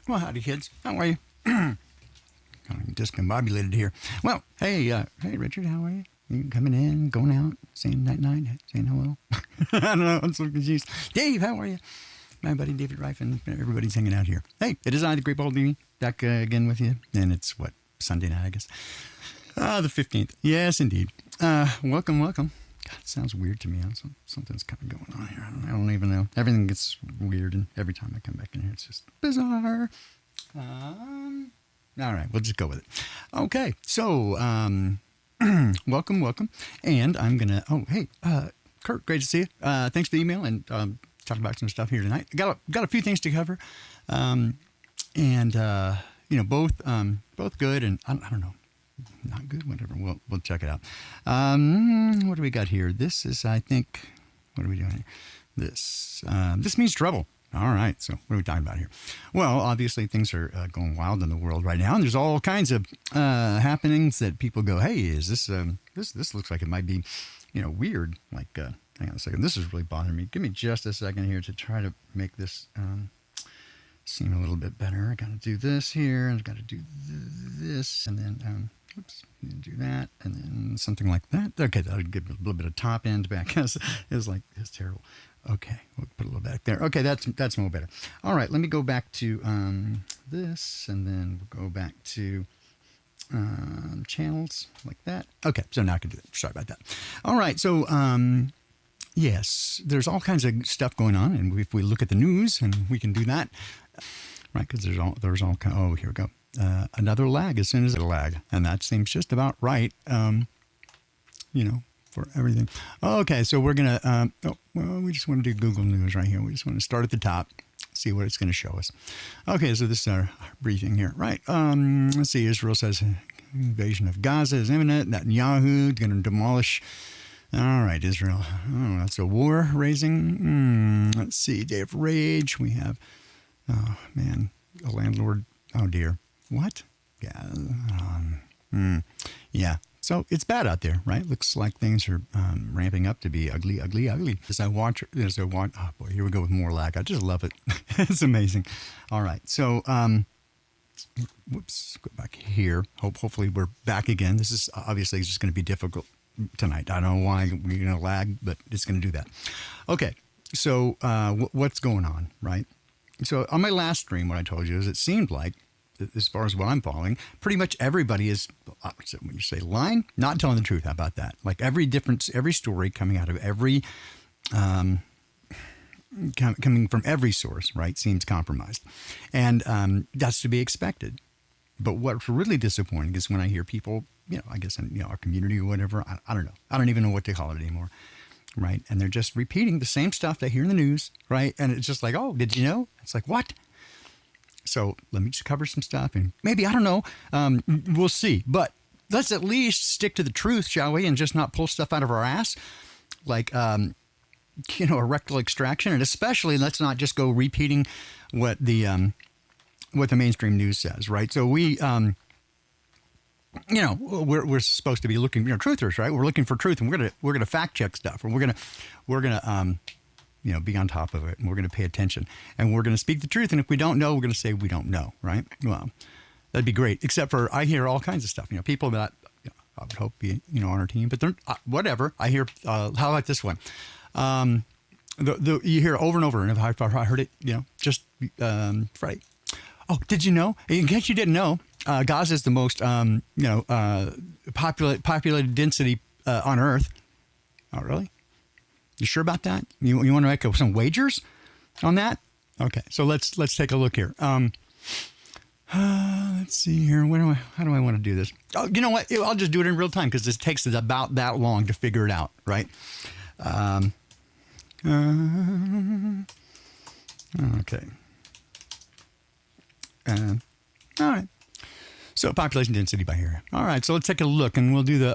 Well, howdy, kids. How are you? Kind of discombobulated here. Well, hey, Richard, how are you? You coming in, going out, saying night, saying hello? I don't know. I'm so confused. Dave, how are you? My buddy David Reif and everybody's hanging out here. Hey, it is I, the Great Bald Beanie, back again with you. And it's, Sunday night, I guess. The 15th. Yes, indeed. Welcome. God, it sounds weird to me. Something's kind of going on here. I don't even know. Everything gets weird, and every time I come back in here, it's just bizarre. All right, we'll just go with it. Okay, so, welcome. And I'm going to, hey, Kurt, great to see you. Thanks for the email and talking about some stuff here tonight. Got a few things to cover. Both good, and I don't know. Not good, whatever. We'll check it out. What do we got here? This is, I think, what are we doing here? This means trouble. All right. So what are we talking about here? Well, obviously things are going wild in the world right now, and there's all kinds of happenings that people go, "Hey, is this this looks like it might be, weird." Like, hang on a second. This is really bothering me. Give me just a second here to try to make this seem a little bit better. I got to do this here, and I got to do this, and then do that, and then something like that. Okay, that'll give a little bit of top end back. It's terrible. Okay, we'll put a little back there. Okay, that's more better. All right, let me go back to this, and then we'll go back to channels like that. Okay, so now I can do that. Sorry about that. All right, so yes, there's all kinds of stuff going on, and if we look at the news, and we can do that, right? Because there's all kind. Oh, here we go. Another lag as soon as it lag, and that seems just about right. For everything. Okay, so we're gonna. We just want to do Google News right here. We just want to start at the top, see what it's going to show us. Okay, so this is our briefing here, right? Let's see. Israel says invasion of Gaza is imminent. Netanyahu going to demolish. All right, Israel. Oh, that's a war raising. Let's see. Day of Rage. We have. Oh man, a landlord. Oh dear. What? Yeah. Yeah. So it's bad out there, right? Looks like things are ramping up to be ugly. As I watch, oh boy, here we go with more lag. I just love it. It's amazing. All right. So, whoops, go back here. Hopefully we're back again. This is obviously just going to be difficult tonight. I don't know why we're going to lag, but it's going to do that. Okay. So, what's going on, right? So on my last stream, what I told you is it seemed like, as far as what I'm following, pretty much everybody is, when you say lying, not telling the truth. How about that? Like every story coming out of every, coming from every source, right, seems compromised. And that's to be expected. But what's really disappointing is when I hear people, I guess in our community or whatever, I don't know. I don't even know what to call it anymore. Right. And they're just repeating the same stuff they hear in the news. Right. And it's just like, oh, did you know? It's like, what? So let me just cover some stuff, and maybe, I don't know, we'll see. But let's at least stick to the truth, shall we, and just not pull stuff out of our ass like, a rectal extraction. And especially let's not just go repeating what the mainstream news says, right? So we, we're supposed to be looking, truthers, right? We're looking for truth, and we're gonna fact check stuff, or we're gonna be on top of it, and we're going to pay attention, and we're going to speak the truth. And if we don't know, we're going to say we don't know, right? Well, that'd be great. Except for I hear all kinds of stuff. People that I would hope be on our team, but they're whatever. I hear. How about this one? You hear over and over, and I heard it. Just Friday. Oh, did you know? In case you didn't know, Gaza is the most populated density on Earth. Oh, really? You sure about that? You want to make some wagers on that? Okay, so let's take a look here. Let's see here. How do I want to do this? Oh, you know what? I'll just do it in real time because this takes about that long to figure it out, right? Okay. All right. So population density by here. All right, so let's take a look, and we'll do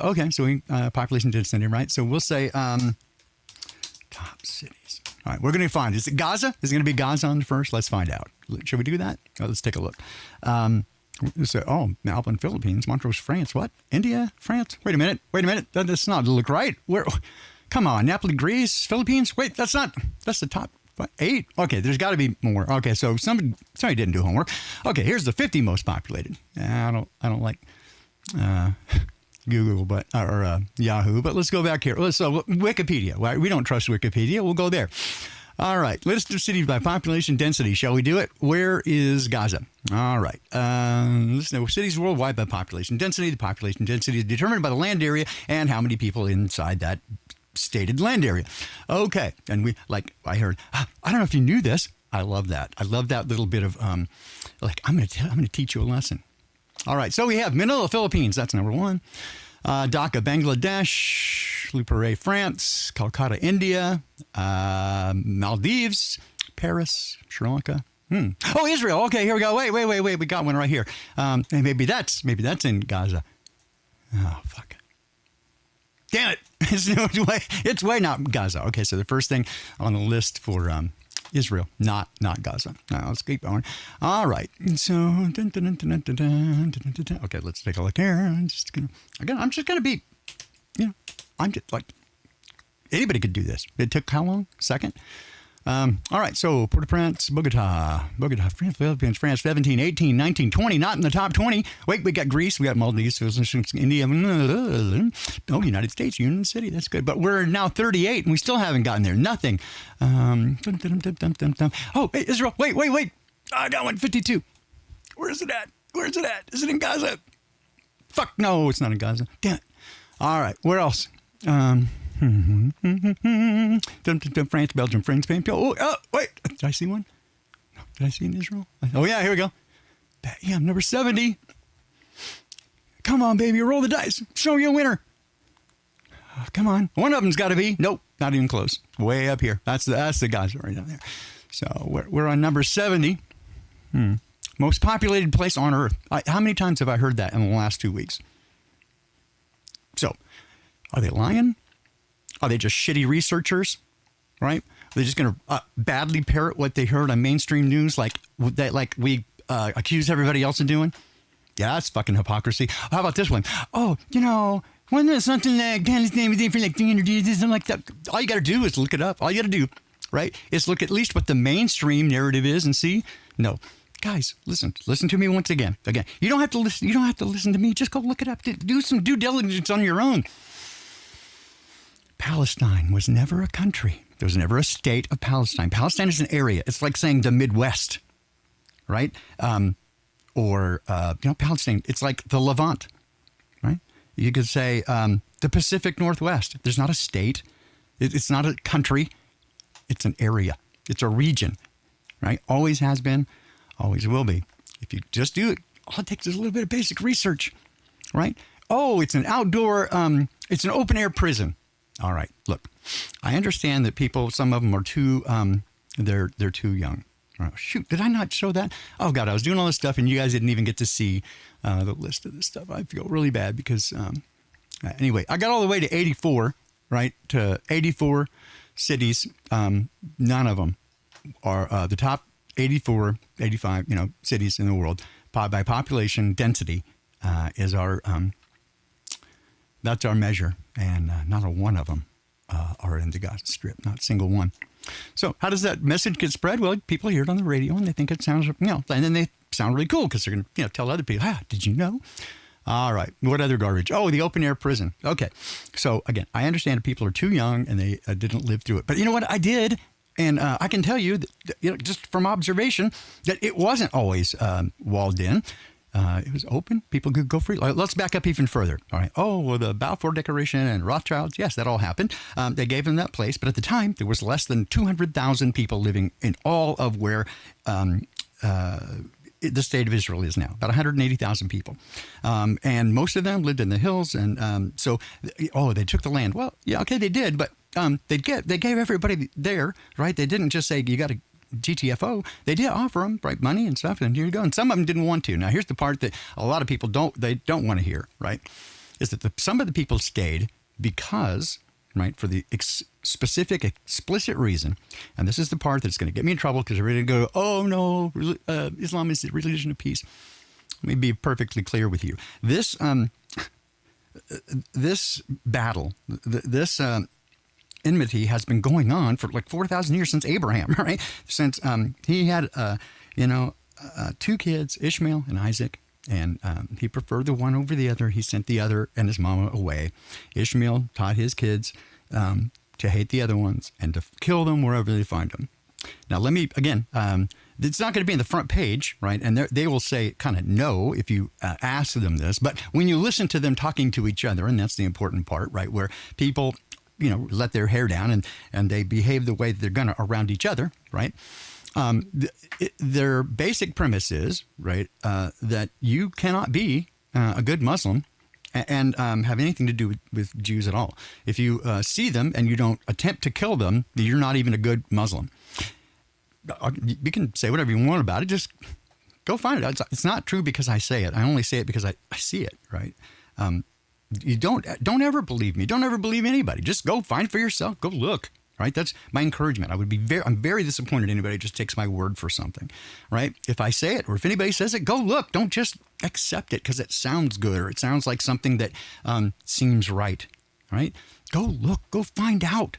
population density, right? So we'll say top cities. All right, we're going to find. Is it Gaza? Is it going to be Gaza on first? Let's find out. Should we do that? Let's take a look. Melbourne, Philippines. Montrose, France. What? India? France? Wait a minute. That does not look right. Where? Come on. Napoli, Greece, Philippines. Wait, that's not. That's the top 8? Okay, there's got to be more. Okay, so somebody didn't do homework. Okay, here's the 50 most populated. I don't like Google, but or Yahoo. But let's go back here. So Wikipedia. Right? We don't trust Wikipedia. We'll go there. All right, list of cities by population density. Shall we do it? Where is Gaza? All right. Listen to cities worldwide by population density. The population density is determined by the land area and how many people inside that stated land area. Okay. And I heard, I don't know if you knew this. I love that. I love that little bit of, I'm going to teach you a lesson. All right. So we have Manila, Philippines. That's number 1. Dhaka, Bangladesh, Lupere, France, Calcutta, India, Maldives, Paris, Sri Lanka. Oh, Israel. Okay, here we go. Wait. We got one right here. Maybe that's in Gaza. Oh, fuck. Damn it. It's way not Gaza. Okay, so the first thing on the list for Israel, not Gaza. Now, let's keep going. All right. So, okay, let's take a look here. I'm just going to be, I'm just like, anybody could do this. It took how long? Second? All right, so Port-au-Prince, Bogota, Philippines, France, 17, 18, 19, 20, not in the top 20. Wait, we got Greece, we got Maldives, India, United States, Union City, that's good. But we're now 38, and we still haven't gotten there. Nothing. Oh, hey, Israel, wait. I got one, 52. Where is it at? Is it in Gaza? Fuck, no, it's not in Gaza. Damn it. All right, where else? France, Belgium, France, Spain. Oh, wait. Did I see one? No. Did I see in Israel? Oh, yeah, here we go. Yeah, number 70. Come on, baby. Roll the dice. Show you a winner. Oh, come on. One of them's got to be. Nope, not even close. Way up here. That's the Gaza right down there. So we're on number 70. Most populated place on Earth. How many times have I heard that in the last 2 weeks? So, are they lying? Are they just shitty researchers, right? Are they just going to badly parrot what they heard on mainstream news like we accuse everybody else of doing? Yeah, that's fucking hypocrisy. How about this one? Oh, wasn't it something like Palestine was there for like 300 years, something like that? All you got to do is look it up. All you got to do, right, is look at least what the mainstream narrative is and see. No. Guys, listen to me once again. You don't have to listen. You don't have to listen to me. Just go look it up. Do some due diligence on your own. Palestine was never a country. There was never a state of Palestine. Palestine is an area. It's like saying the Midwest, right? Palestine. It's like the Levant, right? You could say the Pacific Northwest. There's not a state. It's not a country. It's an area. It's a region, right? Always has been, always will be. If you just do it, all it takes is a little bit of basic research, right? Oh, it's an outdoor, it's an open air prison. All right, look, I understand that some of them are too, they're too young. Oh, shoot, did I not show that? Oh, God, I was doing all this stuff and you guys didn't even get to see the list of this stuff. I feel really bad because, anyway, I got all the way to 84, right, to 84 cities. None of them are the top 84, 85, cities in the world by population density is our, that's our measure. And not a one of them are in the Gaza Strip, not a single one. So how does that message get spread? Well, people hear it on the radio and they think it sounds, and then they sound really cool because they're going to, tell other people, did you know? All right. What other garbage? Oh, the open air prison. Okay. So again, I understand that people are too young and they didn't live through it. But you know what? I did. And I can tell you, that, just from observation, that it wasn't always walled in. It was open. People could go free. Let's back up even further. All right. Oh, well, the Balfour Declaration and Rothschilds. Yes, that all happened. They gave them that place. But at the time, there was less than 200,000 people living in all of where the state of Israel is now, about 180,000 people. And most of them lived in the hills. And they took the land. Well, yeah, okay, they did. But they gave everybody there, right? They didn't just say, you got to GTFO. They did offer them, right, money and stuff, and here you go. And some of them didn't want to. Now, here's the part that a lot of people don't want to hear, right, is that some of the people stayed because, right, for the specific, explicit reason, and this is the part that's going to get me in trouble because they're ready to go, oh, no, Islam is the religion of peace. Let me be perfectly clear with you. This battle, this enmity has been going on for like 4,000 years since Abraham, right? Since he had, 2 kids, Ishmael and Isaac, and he preferred the one over the other. He sent the other and his mama away. Ishmael taught his kids to hate the other ones and to kill them wherever they find them. Now, let me, again, it's not going to be in the front page, right? And they will say kind of no if you ask them this. But when you listen to them talking to each other, and that's the important part, right, where people, let their hair down and they behave the way that they're going to around each other, right? Their basic premise is, right, that you cannot be a good Muslim and have anything to do with Jews at all. If you see them and you don't attempt to kill them, you're not even a good Muslim. You can say whatever you want about it. Just go find it. It's not true because I say it. I only say it because I see it, right? You don't ever believe me. Don't ever believe anybody. Just go find for yourself. Go look. Right? That's my encouragement. I'm very disappointed anybody just takes my word for something, right? If I say it or if anybody says it, go look. Don't just accept it because it sounds good or it sounds like something that seems right, right? Go look. Go find out,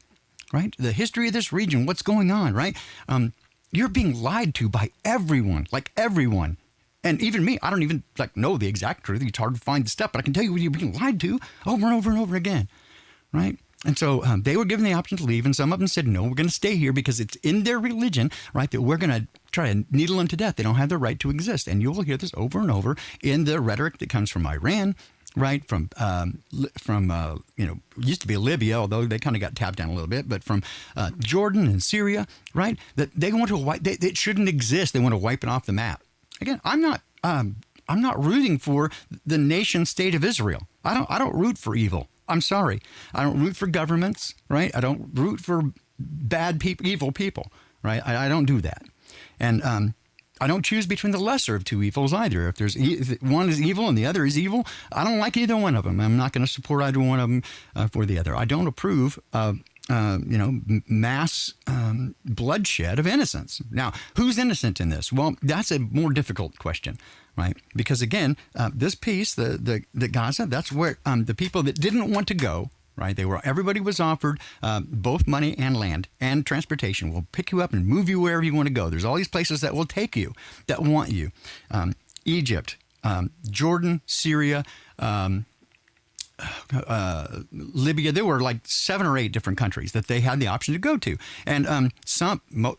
right? The history of this region, what's going on, right? You're being lied to by everyone, like everyone. And even me, I don't even know the exact truth. It's hard to find the stuff, but I can tell you what you're being lied to over and over and over again, right? And so they were given the option to leave, and some of them said, no, we're going to stay here because it's in their religion, right, that we're going to try to needle them to death. They don't have the right to exist. And you will hear this over and over in the rhetoric that comes from Iran, right, from used to be Libya, although they kind of got tapped down a little bit, but from Jordan and Syria, right, that they want to wipe, it shouldn't exist. They want to wipe it off the map. Again, I'm not rooting for the nation state of Israel. I don't root for evil. I'm sorry. I don't root for governments, right? I don't root for bad people, evil people, right? I don't do that. And I don't choose between the lesser of two evils either. If one is evil and the other is evil, I don't like either one of them. I'm not going to support either one of them for the other. I don't approve of mass bloodshed of innocents. Now, who's innocent in this? Well, that's a more difficult question, right? Because again, this piece, the Gaza, that's where the people that didn't want to go, right? Everybody was offered both money and land and transportation. We'll pick you up and move you wherever you want to go. There's all these places that will take you, that want you. Egypt, Jordan, Syria, Libya. There were like 7 or 8 different countries that they had the option to go to, and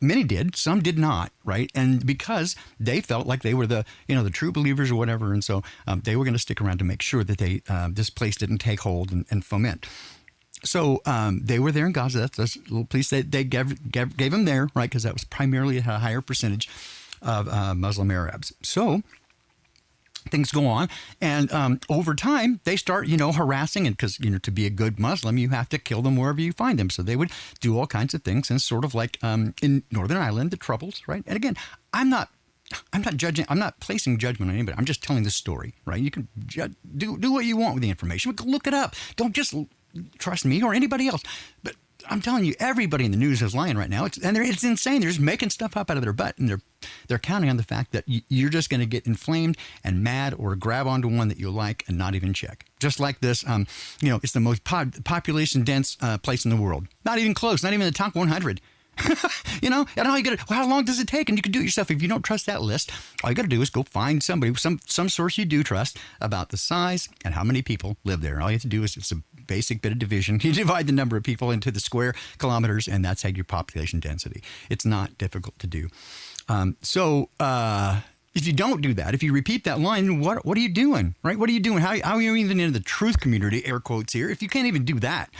many did, some did not, right? And because they felt like they were the true believers or whatever, and so they were going to stick around to make sure that this place didn't take hold and foment. So they were there in Gaza. That's a little place they gave them there, right? Because that was primarily a higher percentage of Muslim Arabs. So things go on, and over time they start, harassing, and because to be a good Muslim, you have to kill them wherever you find them. So they would do all kinds of things, and sort of like in Northern Ireland, the Troubles, right? And again, I'm not judging. I'm not placing judgment on anybody. I'm just telling the story, right? You can do what you want with the information. Look it up. Don't just trust me or anybody else. But I'm telling you, everybody in the news is lying right now. It's insane. They're just making stuff up out of their butt, and they're counting on the fact that you're just going to get inflamed and mad or grab onto one that you like and not even check. Just like this, it's the most population dense place in the world. Not even close. Not even the top 100. And all you got to, how long does it take? And you can do it yourself. If you don't trust that list, all you got to do is go find somebody, some source you do trust about the size and how many people live there. All you have to do is, it's a basic bit of division. You divide the number of people into the square kilometers, and that's how your population density. It's not difficult to do. If you don't do that, if you repeat that line, what are you doing, right? What are you doing? How are you even in the truth community, air quotes here, if you can't even do that?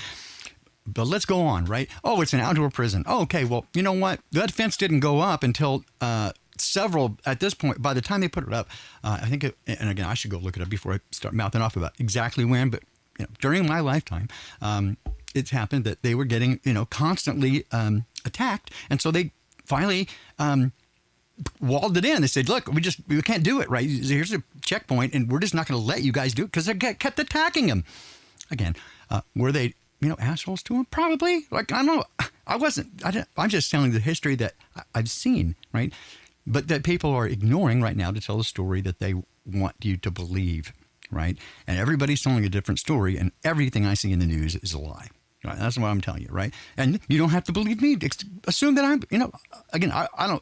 But let's go on, right? Oh, it's an outdoor prison. Oh, okay, well, you know what? That fence didn't go up until several, at this point, by the time they put it up, I think, and again, I should go look it up before I start mouthing off about exactly when, but during my lifetime, it's happened that they were getting, constantly attacked. And so they finally walled it in. They said, look, we can't do it, right? Here's a checkpoint, and we're just not going to let you guys do it because they kept attacking them. Again, were they, assholes to them? Probably. Like, I don't know. I'm just telling the history that I've seen, right? But that people are ignoring right now to tell the story that they want you to believe, right? And everybody's telling a different story, and everything I see in the news is a lie. Right? That's what I'm telling you, right? And you don't have to believe me. Assume that I'm, again, I'm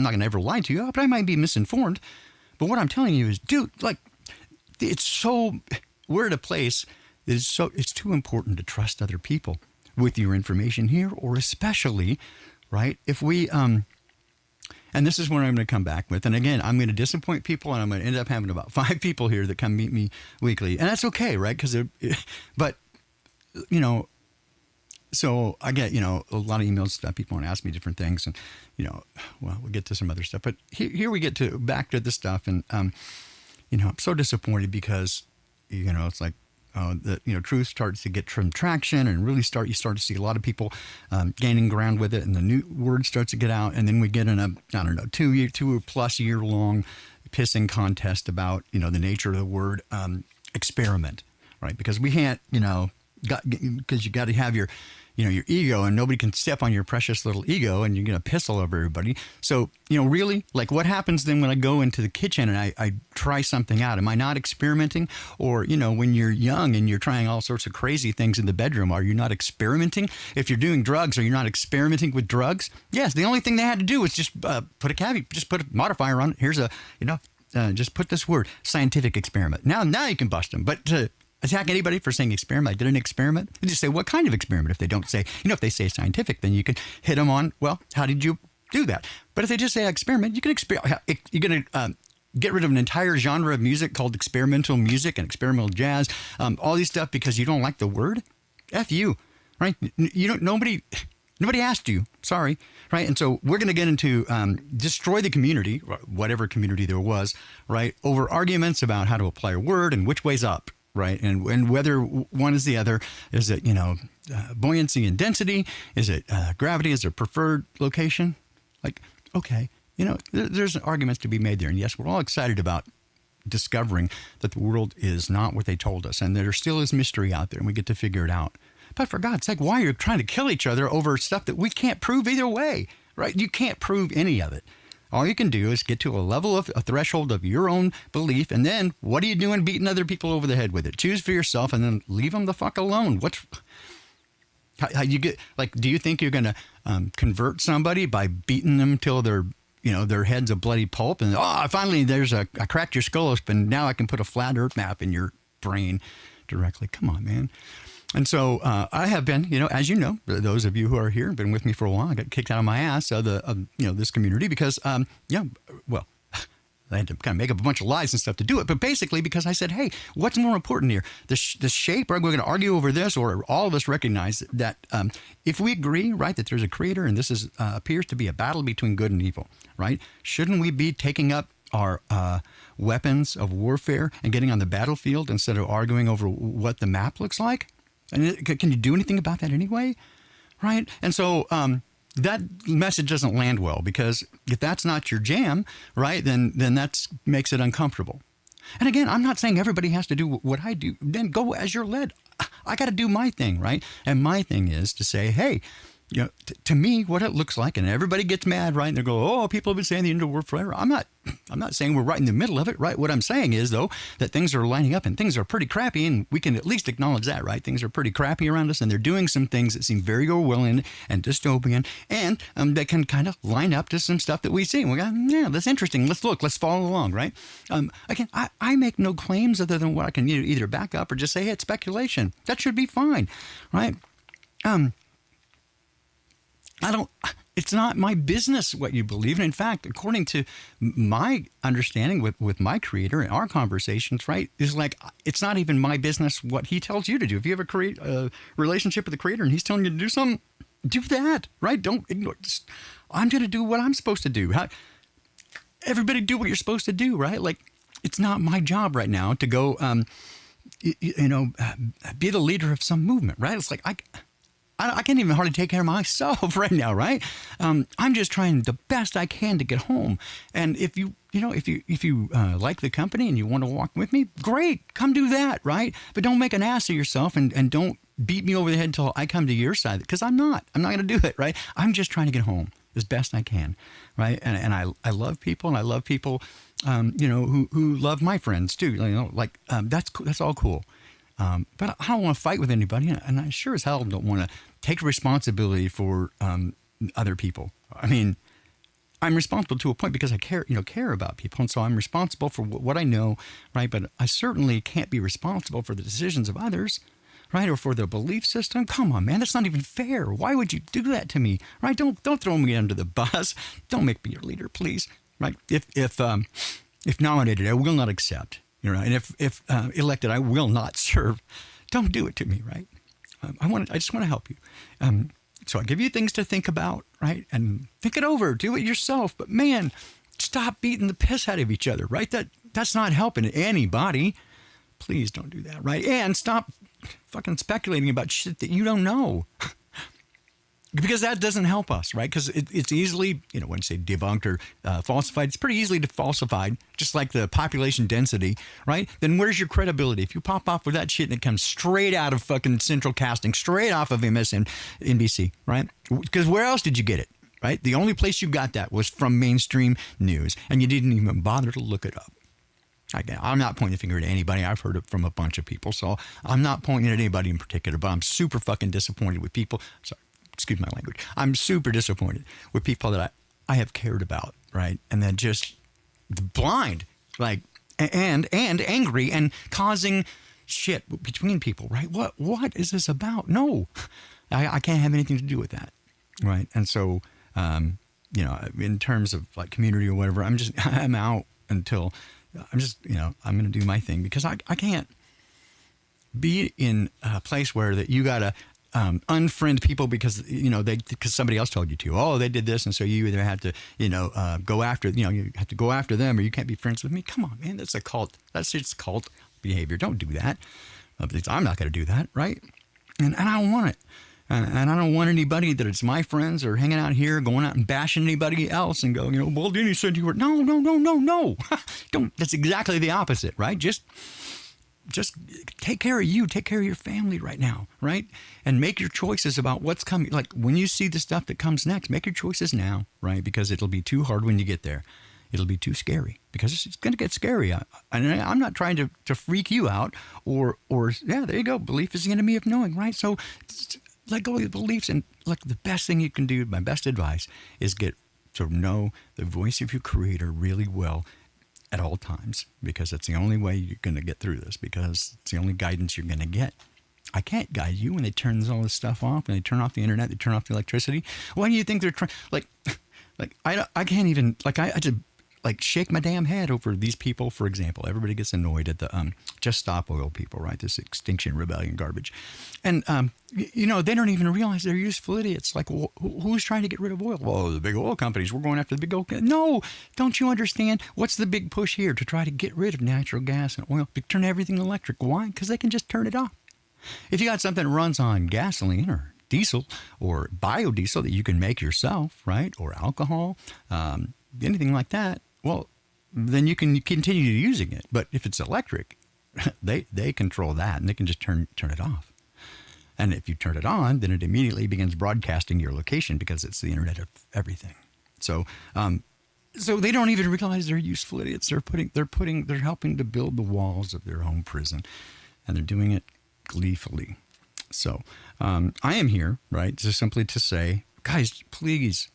not going to ever lie to you, but I might be misinformed. But what I'm telling you is, dude, like, we're at a place that it's too important to trust other people with your information here, or especially, right, if we, and this is where I'm going to come back with. And again, I'm going to disappoint people, and I'm going to end up having about 5 people here that come meet me weekly. And that's okay, right? But, so I get, a lot of emails, stuff. People want to ask me different things. And, we'll get to some other stuff. But here we get back to this stuff. And, I'm so disappointed because, it's like, truth starts to get some traction and really you start to see a lot of people gaining ground with it, and the new word starts to get out, and then we get in a 2+ year long pissing contest about the nature of the word experiment, right? Because we can't because you got to have your your ego, and nobody can step on your precious little ego, and you're going to piss all over everybody. So, really, like, what happens then when I go into the kitchen and I try something out? Am I not experimenting? Or, when you're young and you're trying all sorts of crazy things in the bedroom, are you not experimenting? If you're doing drugs, are you not experimenting with drugs? Yes, the only thing they had to do was just put a caveat, just put a modifier on it. Here's just put this word, scientific experiment. Now you can bust them. But attack anybody for saying experiment. I did an experiment. You just say, what kind of experiment? If they don't say, if they say scientific, then you can hit them on, well, how did you do that? But if they just say experiment, you can you're going to get rid of an entire genre of music called experimental music and experimental jazz, all these stuff because you don't like the word. F you, right? Nobody asked you. Sorry, right? And so we're going to get into destroy the community, whatever community there was, right, over arguments about how to apply a word and which way's up. Right. And whether one is the other, is it, buoyancy and density? Is it gravity? Is there preferred location? Like, okay, there's arguments to be made there. And yes, we're all excited about discovering that the world is not what they told us, and there still is mystery out there, and we get to figure it out. But for God's sake, why are you trying to kill each other over stuff that we can't prove either way? Right? You can't prove any of it. All you can do is get to a threshold of your own belief, and then what are you doing beating other people over the head with it? Choose for yourself, and then leave them the fuck alone. How you get, like, do you think you're going to convert somebody by beating them till their head's a bloody pulp, and finally I cracked your skull open, now I can put a flat earth map in your brain directly. Come on, man. And so I have been, as you know, those of you who are here have been with me for a while. I got kicked out of my ass of this community because, I had to kind of make up a bunch of lies and stuff to do it. But basically because I said, hey, what's more important here? The shape, are we going to argue over this, or all of us recognize that if we agree, right, that there's a creator and this appears to be a battle between good and evil, right? Shouldn't we be taking up our weapons of warfare and getting on the battlefield instead of arguing over what the map looks like? And can you do anything about that anyway? Right? And so that message doesn't land well, because if that's not your jam, right, then that makes it uncomfortable. And again, I'm not saying everybody has to do what I do. Then go as you're led. I got to do my thing, right? And my thing is to say, hey, to me, what it looks like, and everybody gets mad, right? And they go, people have been saying the end of the world forever. I'm not saying we're right in the middle of it, right? What I'm saying is, though, that things are lining up and things are pretty crappy, and we can at least acknowledge that, right? Things are pretty crappy around us, and they're doing some things that seem very Orwellian and dystopian, and they can kind of line up to some stuff that we see. And we go, yeah, that's interesting. Let's look. Let's follow along, right? Again, I make no claims other than what I can either back up or just say, hey, it's speculation. That should be fine, right? It's not my business what you believe. And in fact, according to my understanding with my creator and our conversations, right, is like, it's not even my business what he tells you to do. If you have a relationship with the creator and he's telling you to do something, do that, right? Don't ignore it. I'm going to do what I'm supposed to do. Everybody do what you're supposed to do, right? Like, it's not my job right now to go, be the leader of some movement, right? It's like, I can't even hardly take care of myself right now, right? I'm just trying the best I can to get home. And if you like the company and you want to walk with me, great, come do that, right? But don't make an ass of yourself and don't beat me over the head until I come to your side, because I'm not going to do it, right? I'm just trying to get home as best I can, right? And I love people, and I love people, who love my friends too. That's all cool. But I don't want to fight with anybody, and I sure as hell don't want to take responsibility for other people. I mean, I'm responsible to a point because I care about people, and so I'm responsible for what I know, right? But I certainly can't be responsible for the decisions of others, right? Or for their belief system. Come on, man, that's not even fair. Why would you do that to me, right? Don't throw me under the bus. Don't make me your leader, please, right? If nominated, I will not accept, and if elected, I will not serve. Don't do it to me, right? I just want to help you. So I give you things to think about, right? And think it over. Do it yourself. But man, stop beating the piss out of each other, right? That's not helping anybody. Please don't do that, right? And stop fucking speculating about shit that you don't know. Because that doesn't help us, right? Because it's easily, when you say debunked or falsified, it's pretty easily falsified, just like the population density, right? Then where's your credibility? If you pop off with that shit and it comes straight out of fucking central casting, straight off of MSNBC, right? Because where else did you get it, right? The only place you got that was from mainstream news, and you didn't even bother to look it up. Again, I'm not pointing the finger at anybody. I've heard it from a bunch of people, so I'm not pointing at anybody in particular, but I'm super fucking disappointed with people. Sorry. Excuse my language. I'm super disappointed with people that I have cared about, right? And then just blind, like, and angry and causing shit between people, right? What is this about? No, I can't have anything to do with that, right? And so, in terms of like community or whatever, I'm out until I'm going to do my thing because I can't be in a place where that you got to unfriend people because because somebody else told you to. Oh, they did this, and so you either have to go after you have to go after them, or you can't be friends with me. Come on, man, that's a cult. That's just cult behavior. Don't do that. I'm not going to do that, right? And I don't want it. And I don't want anybody that it's my friends or hanging out here going out and bashing anybody else and go, well, Denny said you were. No. Don't. That's exactly the opposite, right? Just take care of you, take care of your family right now, right? And make your choices about what's coming. Like when you see the stuff that comes next, make your choices now, right? Because it'll be too hard when you get there. It'll be too scary because it's going to get scary. I'm not trying to freak you out or yeah, there you go. Belief is the enemy of knowing, right? So let go of your beliefs. And like the best thing you can do, my best advice is get to know the voice of your creator really well at all times, because it's the only way you're going to get through this, because it's the only guidance you're going to get. I can't guide you when they turn all this stuff off and they turn off the internet, they turn off the electricity. Why do you think they're trying? Like I can't even, I just shake my damn head over these people. For example, everybody gets annoyed at the Just Stop Oil people, right? This Extinction Rebellion garbage. And, they don't even realize they're useful idiots. Like, who's trying to get rid of oil? Well, the big oil companies. We're going after the big oil. No, don't you understand? What's the big push here to try to get rid of natural gas and oil? To turn everything electric. Why? Because they can just turn it off. If you got something that runs on gasoline or diesel or biodiesel that you can make yourself, right? Or alcohol, anything like that, well, then you can continue using it. But if it's electric, they control that and they can just turn it off. And if you turn it on, then it immediately begins broadcasting your location because it's the internet of everything. So they don't even realize they're useful idiots. They're helping to build the walls of their own prison, and they're doing it gleefully. So I am here, right, just simply to say, guys, please,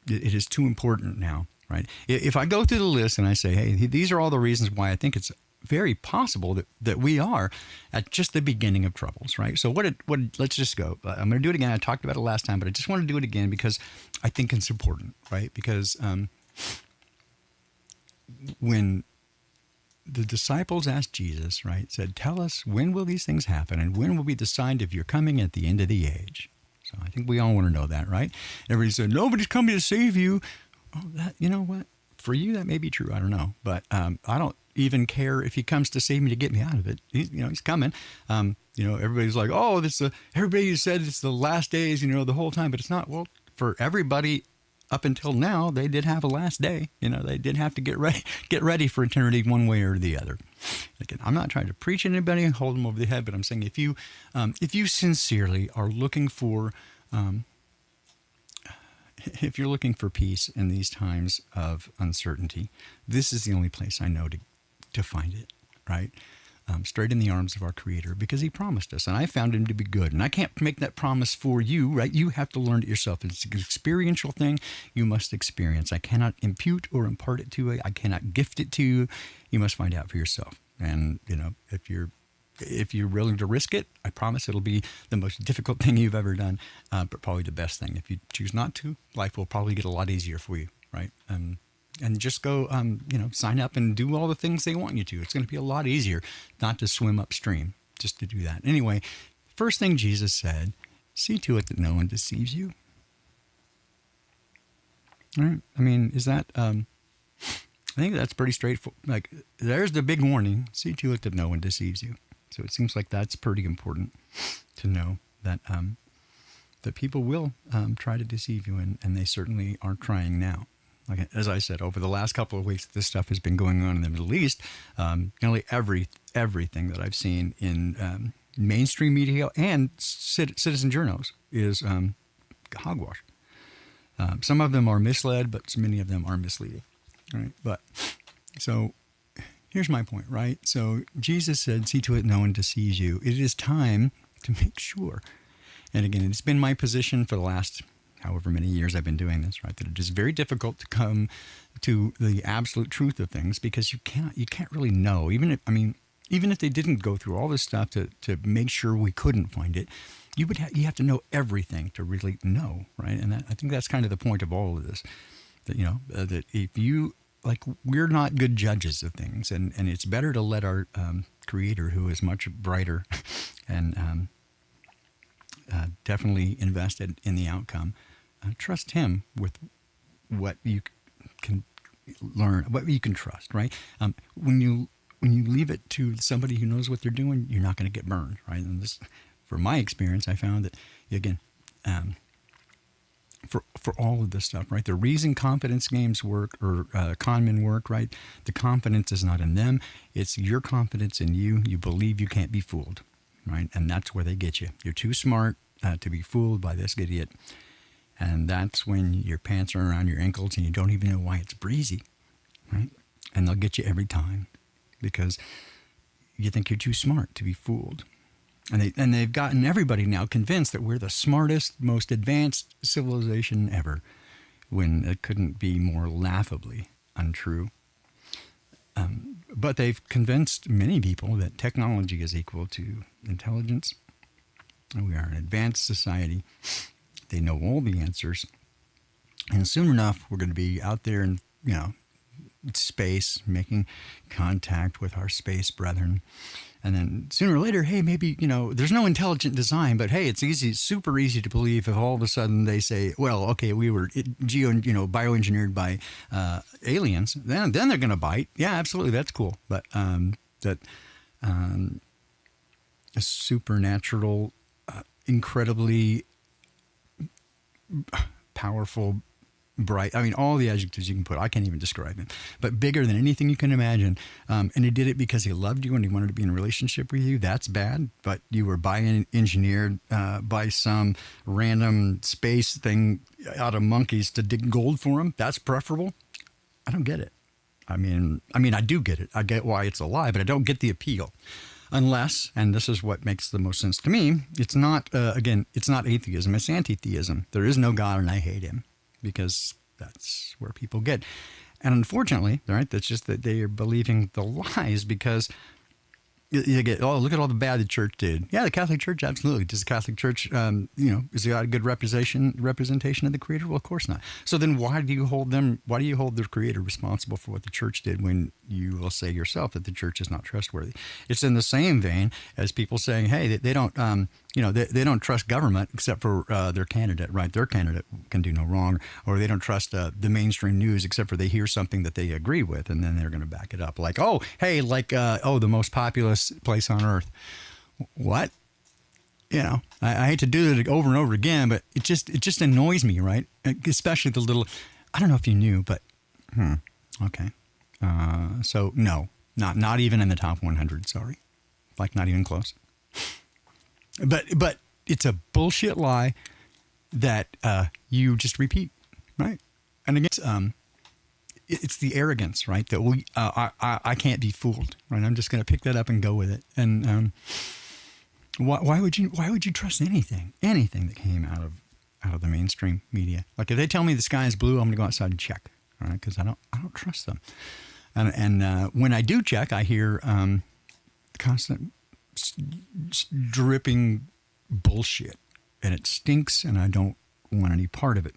it is too important now. Right. If I go through the list and I say, hey, these are all the reasons why I think it's very possible that we are at just the beginning of troubles. Right. So let's just go. I'm going to do it again. I talked about it last time, but I just want to do it again because I think it's important. Right. Because when the disciples asked Jesus, right, said, tell us, when will these things happen and when will be the sign of your coming at the end of the age? So I think we all want to know that. Right. Everybody said, nobody's coming to save you. Oh, that, you know what? For you, that may be true. I don't know. But I don't even care if he comes to save me to get me out of it. He's coming. Everybody's like, oh, everybody said it's the last days, the whole time. But it's not. Well, for everybody up until now, they did have a last day. They did have to get ready for eternity one way or the other. Again, I'm not trying to preach at anybody and hold them over the head. But I'm saying if you sincerely are looking for if you're looking for peace in these times of uncertainty, this is the only place I know to find it, right? straight in the arms of our Creator, because He promised us, and I found Him to be good. And I can't make that promise for you, right? You have to learn it yourself. It's an experiential thing you must experience. I cannot impute or impart it to you. I cannot gift it to you. You must find out for yourself. And, if you're willing to risk it, I promise it'll be the most difficult thing you've ever done, but probably the best thing. If you choose not to, life will probably get a lot easier for you, right? And just go, sign up and do all the things they want you to. It's going to be a lot easier not to swim upstream, just to do that. Anyway, first thing Jesus said, see to it that no one deceives you. All right? I mean, is that... I think that's pretty straightforward. Like, there's the big warning. See to it that no one deceives you. So it seems like that's pretty important to know, that that people will try to deceive you, and they certainly are trying now. Like, as I said, over the last couple of weeks, this stuff has been going on in the Middle East. Nearly everything that I've seen in mainstream media and citizen journals is hogwash. Some of them are misled, but many of them are misleading. Right? But so here's my point, right? So Jesus said, see to it no one deceives you. It is time to make sure. And again, it's been my position for the last however many years I've been doing this, right? That it is very difficult to come to the absolute truth of things, because you can't really know. Even if they didn't go through all this stuff to make sure we couldn't find it, you have to know everything to really know, right? And I think that's kind of the point of all of this. That, that if you, we're not good judges of things, and it's better to let our Creator, who is much brighter and definitely invested in the outcome, trust Him with what you can learn, what you can trust, right? When you leave it to somebody who knows what they're doing, you're not going to get burned, right? And this, from my experience, I found that, again, for all of this stuff, right? The reason confidence games work, or con men work, right? The confidence is not in them. It's your confidence in you. You believe you can't be fooled, right? And that's where they get you. You're too smart to be fooled by this idiot. And that's when your pants are around your ankles and you don't even know why it's breezy, right? And they'll get you every time, because you think you're too smart to be fooled. And they've gotten everybody now convinced that we're the smartest, most advanced civilization ever, when it couldn't be more laughably untrue. But they've convinced many people that technology is equal to intelligence. We are an advanced society. They know all the answers. And soon enough, we're going to be out there in, space, making contact with our space brethren. And then sooner or later, hey, maybe, there's no intelligent design, but hey, it's super easy to believe if all of a sudden they say, well, okay, we were bioengineered by aliens, then they're going to bite. Yeah, absolutely, that's cool. But a supernatural, incredibly powerful, bright, all the adjectives you can put, I can't even describe him, but bigger than anything you can imagine. And he did it because he loved you and he wanted to be in a relationship with you. That's bad, but you were bioengineered by some random space thing out of monkeys to dig gold for him. That's preferable. I don't get it. I do get it. I get why it's a lie, but I don't get the appeal. Unless, and this is what makes the most sense to me, it's not, it's not atheism, it's anti-theism. There is no God and I hate him. Because that's where people get. And unfortunately, right, that's just that they are believing the lies, because you get, look at all the bad the church did. Yeah, the Catholic Church, absolutely. Does the Catholic Church, is it got a good representation of the Creator? Well, of course not. So then why do you hold the Creator responsible for what the church did, when you will say yourself that the church is not trustworthy? It's in the same vein as people saying, hey, they don't, they don't trust government except for their candidate, right? Their candidate can do no wrong. Or they don't trust the mainstream news except for they hear something that they agree with, and then they're going to back it up. Like, the most populous place on earth. What? I hate to do it over and over again, but it just annoys me, right? Especially the little, I don't know if you knew, but, okay. So no, not even in the top 100, sorry. Not even close. But it's a bullshit lie that you just repeat, right? And again, it's the arrogance, right? That I can't be fooled, right? I'm just going to pick that up and go with it. And why would you trust anything that came out of the mainstream media? Like if they tell me the sky is blue, I'm going to go outside and check, all right? Because I don't trust them. And when I do check, I hear constant dripping bullshit, and it stinks, and I don't want any part of it.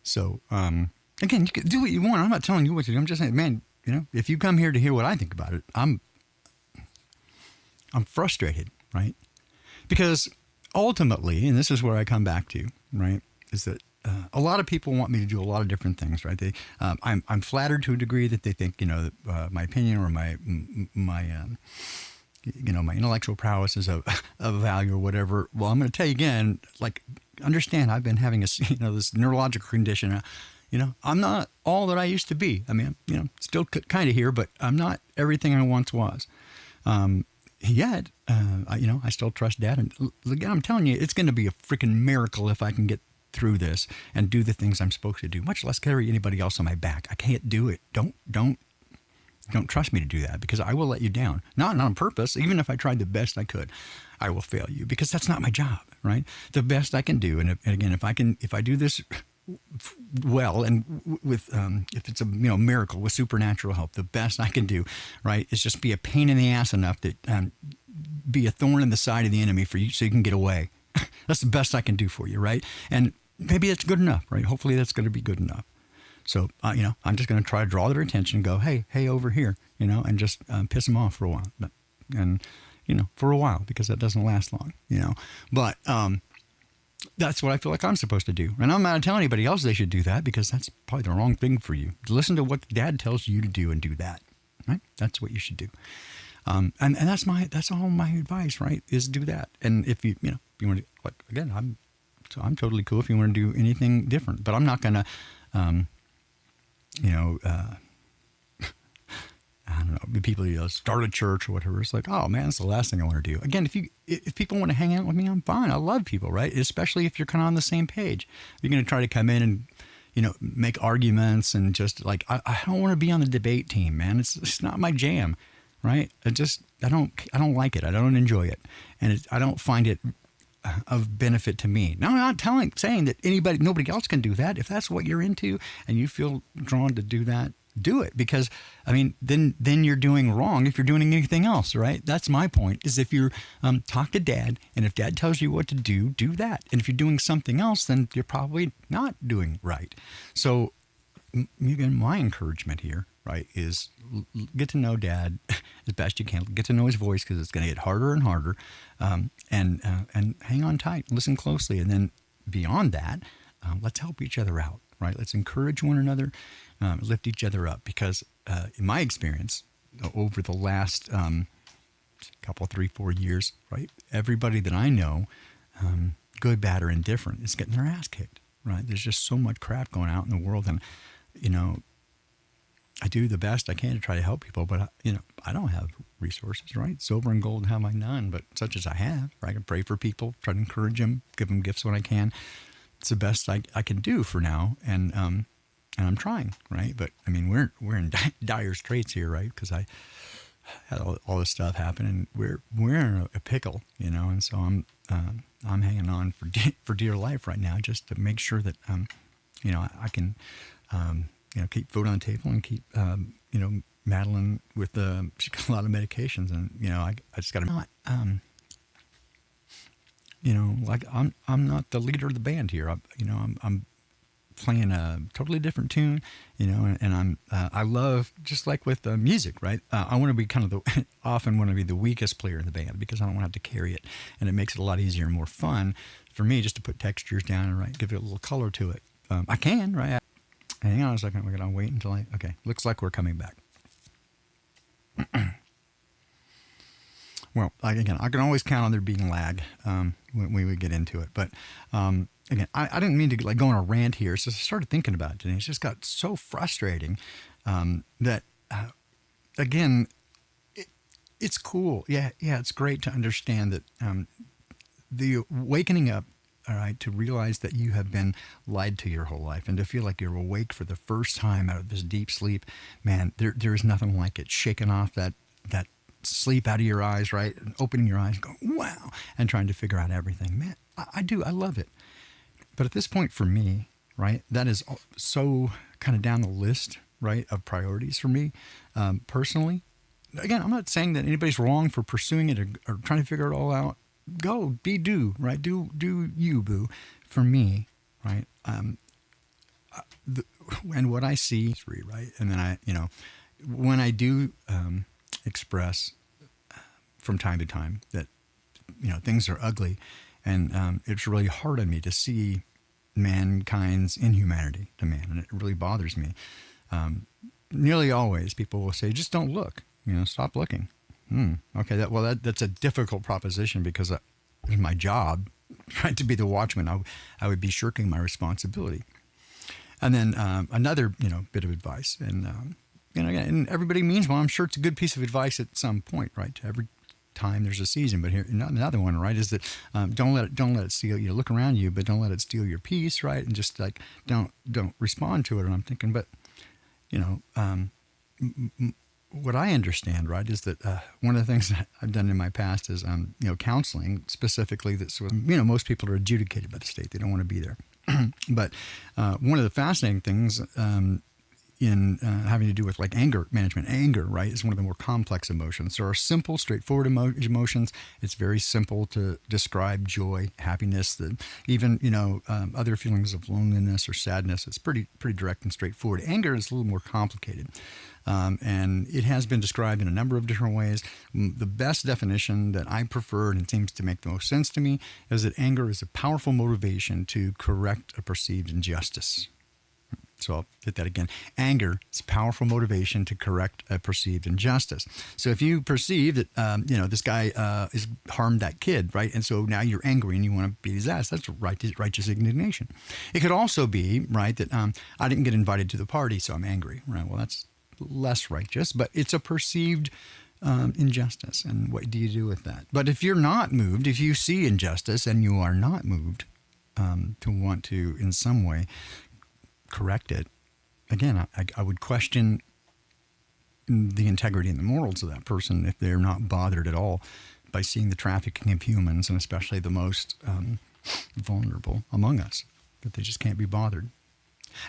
So again, you can do what you want. I'm not telling you what to do. I'm just saying, man, if you come here to hear what I think about it, I'm frustrated, right? Because ultimately, and this is where I come back to, right, is that a lot of people want me to do a lot of different things, right? I'm flattered to a degree that they think, that my opinion or my intellectual prowess is of value or whatever. Well, I'm going to tell you again, like, understand, I've been having this neurological condition. I'm not all that I used to be. I mean, still kind of here, but I'm not everything I once was. Yet, I still trust Dad. And again, I'm telling you, it's going to be a freaking miracle if I can get through this and do the things I'm supposed to do, much less carry anybody else on my back. I can't do it. Don't trust me to do that, because I will let you down. Not on purpose. Even if I tried the best I could, I will fail you, because that's not my job, right? The best I can do. And again, if I do this well, and with, if it's a, miracle with supernatural help, the best I can do, right, is just be a pain in the ass enough that, be a thorn in the side of the enemy for you so you can get away. That's the best I can do for you, right? And maybe that's good enough, right? Hopefully that's going to be good enough. So, I'm just going to try to draw their attention and go, hey, over here, and just piss them off for a while. And, for a while, because that doesn't last long, But that's what I feel like I'm supposed to do. And I'm not telling anybody else they should do that, because that's probably the wrong thing for you. Listen to what Dad tells you to do and do that, right? That's what you should do. And that's all my advice, right, is do that. And if you want to, like, again, I'm totally cool if you want to do anything different, but I'm not going to, I don't know, people start a church or whatever. It's like, oh man, that's the last thing I want to do. Again, if people want to hang out with me, I'm fine. I love people, right? Especially if you're kind of on the same page. You're going to try to come in and, make arguments and just like, I don't want to be on the debate team, man. It's not my jam, right? I don't like it. I don't enjoy it. And I don't find it of benefit to me. Now, I'm not saying that nobody else can do that. If that's what you're into and you feel drawn to do that, do it. Because, then you're doing wrong if you're doing anything else, right? That's my point, is if you're, talk to Dad, and if Dad tells you what to do, do that. And if you're doing something else, then you're probably not doing right. So, again, my encouragement here, right, is get to know Dad as best you can. Get to know his voice, because it's going to get harder and harder. And hang on tight, listen closely. And then beyond that, let's help each other out, right? Let's encourage one another, lift each other up. Because in my experience, over the last couple, 3-4 years, right, everybody that I know, good, bad, or indifferent, is getting their ass kicked, right? There's just so much crap going out in the world. And, I do the best I can to try to help people, but I don't have resources, right? Silver and gold have I none, but such as I have, right? I can pray for people, try to encourage them, give them gifts when I can. It's the best I can do for now, and I'm trying, right? But we're in dire straits here, right? Because I had all this stuff happen, and we're in a pickle, and so I'm hanging on for dear life right now, just to make sure that I can. Keep food on the table and keep, Madeline with she's got a lot of medications, and, I just got to not, like I'm not the leader of the band here. I'm playing a totally different tune, and I love, just like with music, right? I want to be often want to be the weakest player in the band, because I don't want to have to carry it, and it makes it a lot easier and more fun for me just to put textures down and, right, give it a little color to it. I can, right? Hang on a second. We're going to wait until okay. Looks like we're coming back. Well, again, I can always count on there being lag when we get into it. But again, I didn't mean to go on a rant here. So I started thinking about it today. It's just got so frustrating that, again, it's cool. Yeah, it's great to understand that the wakening up all right, to realize that you have been lied to your whole life, and to feel like you're awake for the first time out of this deep sleep, man, there is nothing like it. Shaking off that sleep out of your eyes, right, and opening your eyes and going, wow, and trying to figure out everything. Man, I love it. But at this point for me, right, that is so kind of down the list, right, of priorities for me personally. Again, I'm not saying that anybody's wrong for pursuing it or trying to figure it all out. Go, right? Do you, boo. For me, right? And what I see, right? And then when I do express from time to time that, things are ugly, and it's really hard on me to see mankind's inhumanity to man, and it really bothers me. Nearly always, people will say, "Just don't look. Stop looking." Okay, that's a difficult proposition, because it's my job, right, to be the watchman. I would be shirking my responsibility. And then another, bit of advice, and and everybody means well. I'm sure it's a good piece of advice at some point, right? To every time there's a season. But here, another one, right, is that don't let it steal. Look around you, but don't let it steal your peace, right? And just like don't respond to it. And I'm thinking, but what I understand, right, is that one of the things that I've done in my past is, counseling specifically. That's most people are adjudicated by the state; they don't want to be there. But one of the fascinating things in having to do with like anger management, right, is one of the more complex emotions. There are simple, straightforward emotions. It's very simple to describe joy, happiness, even other feelings of loneliness or sadness. It's pretty direct and straightforward. Anger is a little more complicated. And it has been described in a number of different ways. The best definition that I prefer, and it seems to make the most sense to me, is that anger is a powerful motivation to correct a perceived injustice. So I'll hit that again. Anger is a powerful motivation to correct a perceived injustice. So if you perceive that, this guy has harmed that kid, right? And so now you're angry and you want to beat his ass. That's righteous indignation. It could also be, right, that I didn't get invited to the party, so I'm angry. Right? Well, that's less righteous, but it's a perceived injustice. And what do you do with that? But if you're not moved, if you see injustice and you are not moved to want to in some way correct it, again, I would question the integrity and the morals of that person if they're not bothered at all by seeing the trafficking of humans, and especially the most vulnerable among us, that they just can't be bothered.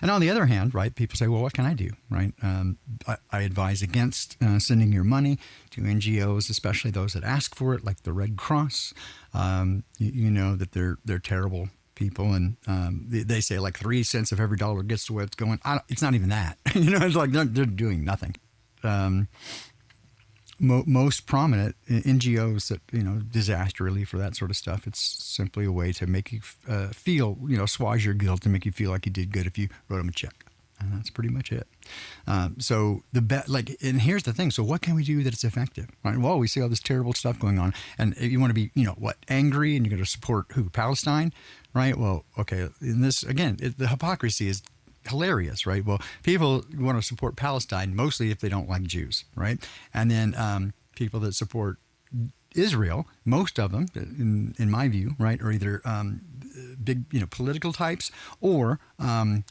And on the other hand, right, people say, well, what can I do, right? I advise against sending your money to NGOs, especially those that ask for it, like the Red Cross. You know that they're terrible people, and they say like 3 cents of every dollar gets to where it's going. It's not even that. It's like they're doing nothing. Most prominent NGOs that, disaster relief or that sort of stuff, it's simply a way to make you feel, assuage your guilt and make you feel like you did good if you wrote them a check. And that's pretty much it. So and here's the thing. So what can we do that it's effective? Right? Well, we see all this terrible stuff going on, and if you want to be, angry, and you're going to support who? Palestine, right? Well, okay. In this again, the hypocrisy is hilarious, right? Well, people want to support Palestine mostly if they don't like Jews, right? And then people that support Israel, most of them, in my view, right, are either big, political types or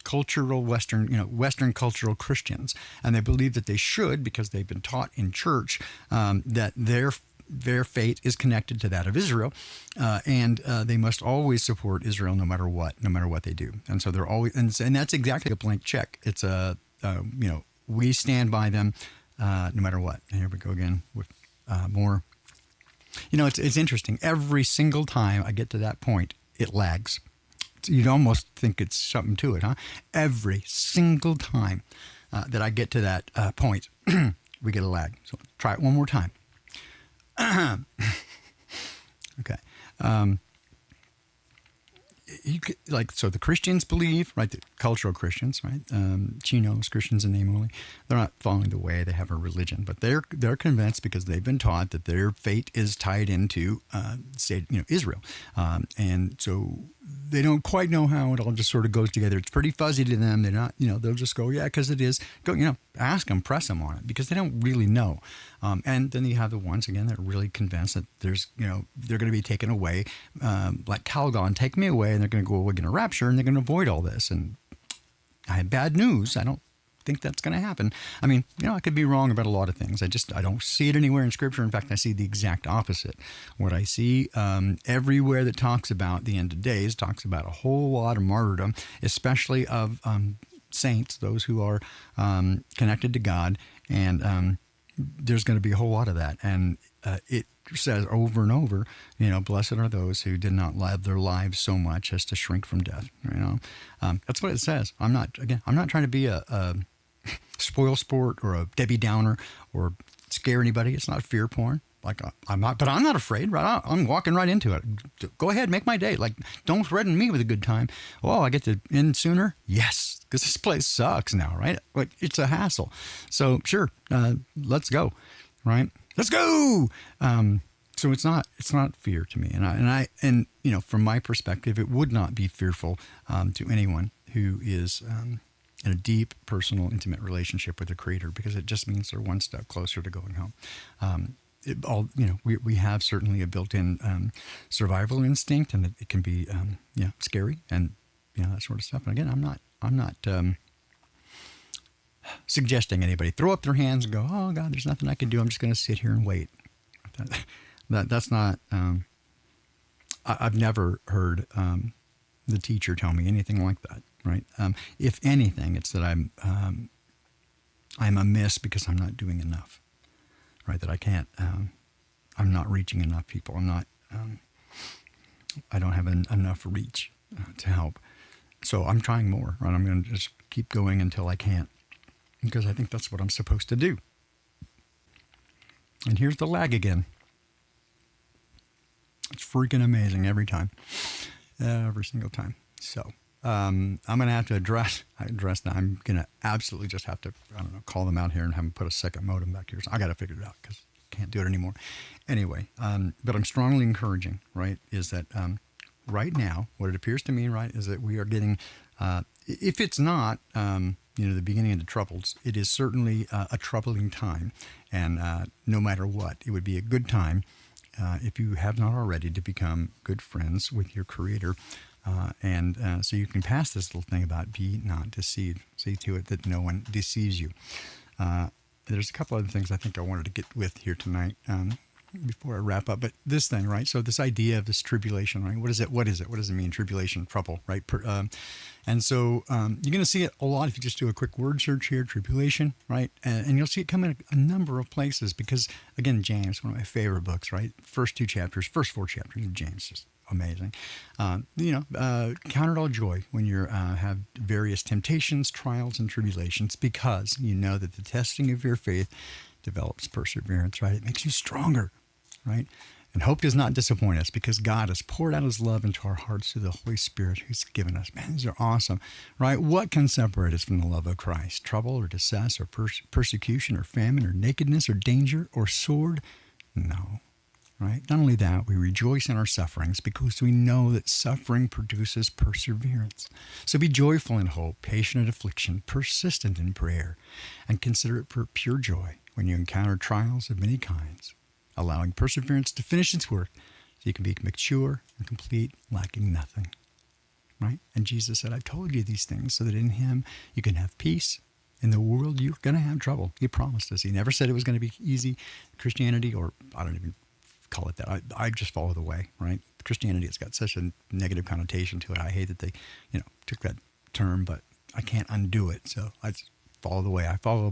cultural Western cultural Christians, and they believe that they should, because they've been taught in church that their fate is connected to that of Israel, and they must always support Israel no matter what they do. And so they're always, and that's exactly a blank check. It's we stand by them no matter what. And here we go again with more. It's interesting. Every single time I get to that point, it lags. You'd almost think it's something to it, huh? Every single time that I get to that point, we get a lag. So try it one more time. Okay. So the Christians believe, right, the cultural Christians, right, chinos, Christians in name only, they're not following the way, they have a religion, but they're convinced, because they've been taught that their fate is tied into Israel, and so they don't quite know how it all just sort of goes together. It's pretty fuzzy to them. They're not, they'll just go, yeah, because it is. Go, ask them, press them on it, because they don't really know. And then you have the ones, again, that are really convinced that there's, they're going to be taken away, like Calgon, take me away, and they're going to go away in a rapture, and they're going to avoid all this. And I have bad news. I don't think that's going to happen. I mean, I could be wrong about a lot of things. I don't see it anywhere in Scripture. In fact, I see the exact opposite. What I see everywhere that talks about the end of days talks about a whole lot of martyrdom, especially of saints, those who are connected to God, and there's going to be a whole lot of that. And it says over and over, blessed are those who did not love their lives so much as to shrink from death. That's what it says. I'm not trying to be a spoil sport or a Debbie Downer or scare anybody. It's not fear porn. Like I'm not afraid. Right, I'm walking right into it. Go ahead, make my day. Like, don't threaten me with a good time. Oh, I get to end sooner. Yes, because this place sucks now, right? Like, it's a hassle. So sure, let's go, right? Let's go. So it's not fear to me, and from my perspective, it would not be fearful to anyone who is in a deep, personal, intimate relationship with the Creator, because it just means they're one step closer to going home. We have certainly a built-in survival instinct, and it can be scary and that sort of stuff. And again, I'm not suggesting anybody throw up their hands and go, oh God, there's nothing I can do. I'm just going to sit here and wait. That's not. I've never heard the teacher tell me anything like that. Right. If anything, it's that I'm amiss because I'm not doing enough. Right. That I can't. I'm not reaching enough people. I'm not. I don't have enough reach to help. So I'm trying more. Right. I'm going to just keep going until I can't, because I think that's what I'm supposed to do. And here's the lag again. It's freaking amazing every time, every single time. So. I'm going to have to address that. I'm going to absolutely just have to, call them out here and have them put a second modem back here. So I got to figure it out because I can't do it anymore. Anyway, but I'm strongly encouraging, right, is that right now, what it appears to me, right, is that we are getting, if it's not, the beginning of the troubles, it is certainly a troubling time. And no matter what, it would be a good time, if you have not already, to become good friends with your Creator. So you can pass this little thing about be not deceived. See to it that no one deceives you. There's a couple other things I think I wanted to get with here tonight before I wrap up. But this thing, right? So this idea of this tribulation, right? What is it? What does it mean? Tribulation, trouble, right? And so you're going to see it a lot if you just do a quick word search here, tribulation, right? And you'll see it come in a number of places because, again, James, one of my favorite books, right? First 4 chapters of James, just amazing. Count it all joy when you have various temptations, trials, and tribulations, because you know that the testing of your faith develops perseverance, right? It makes you stronger, right? And hope does not disappoint us because God has poured out his love into our hearts through the Holy Spirit who's given us. Man, these are awesome, right? What can separate us from the love of Christ? Trouble or distress or persecution or famine or nakedness or danger or sword? No. Right? Not only that, we rejoice in our sufferings because we know that suffering produces perseverance. So be joyful in hope, patient in affliction, persistent in prayer, and consider it pure joy when you encounter trials of many kinds, allowing perseverance to finish its work so you can be mature and complete, lacking nothing. Right? And Jesus said, I've told you these things so that in him you can have peace. In the world, you're going to have trouble. He promised us. He never said it was going to be easy. Christianity, or I don't even call it that. I just follow the way, right? Christianity has got such a negative connotation to it. I hate that they, took that term, but I can't undo it. So I just follow the way. I follow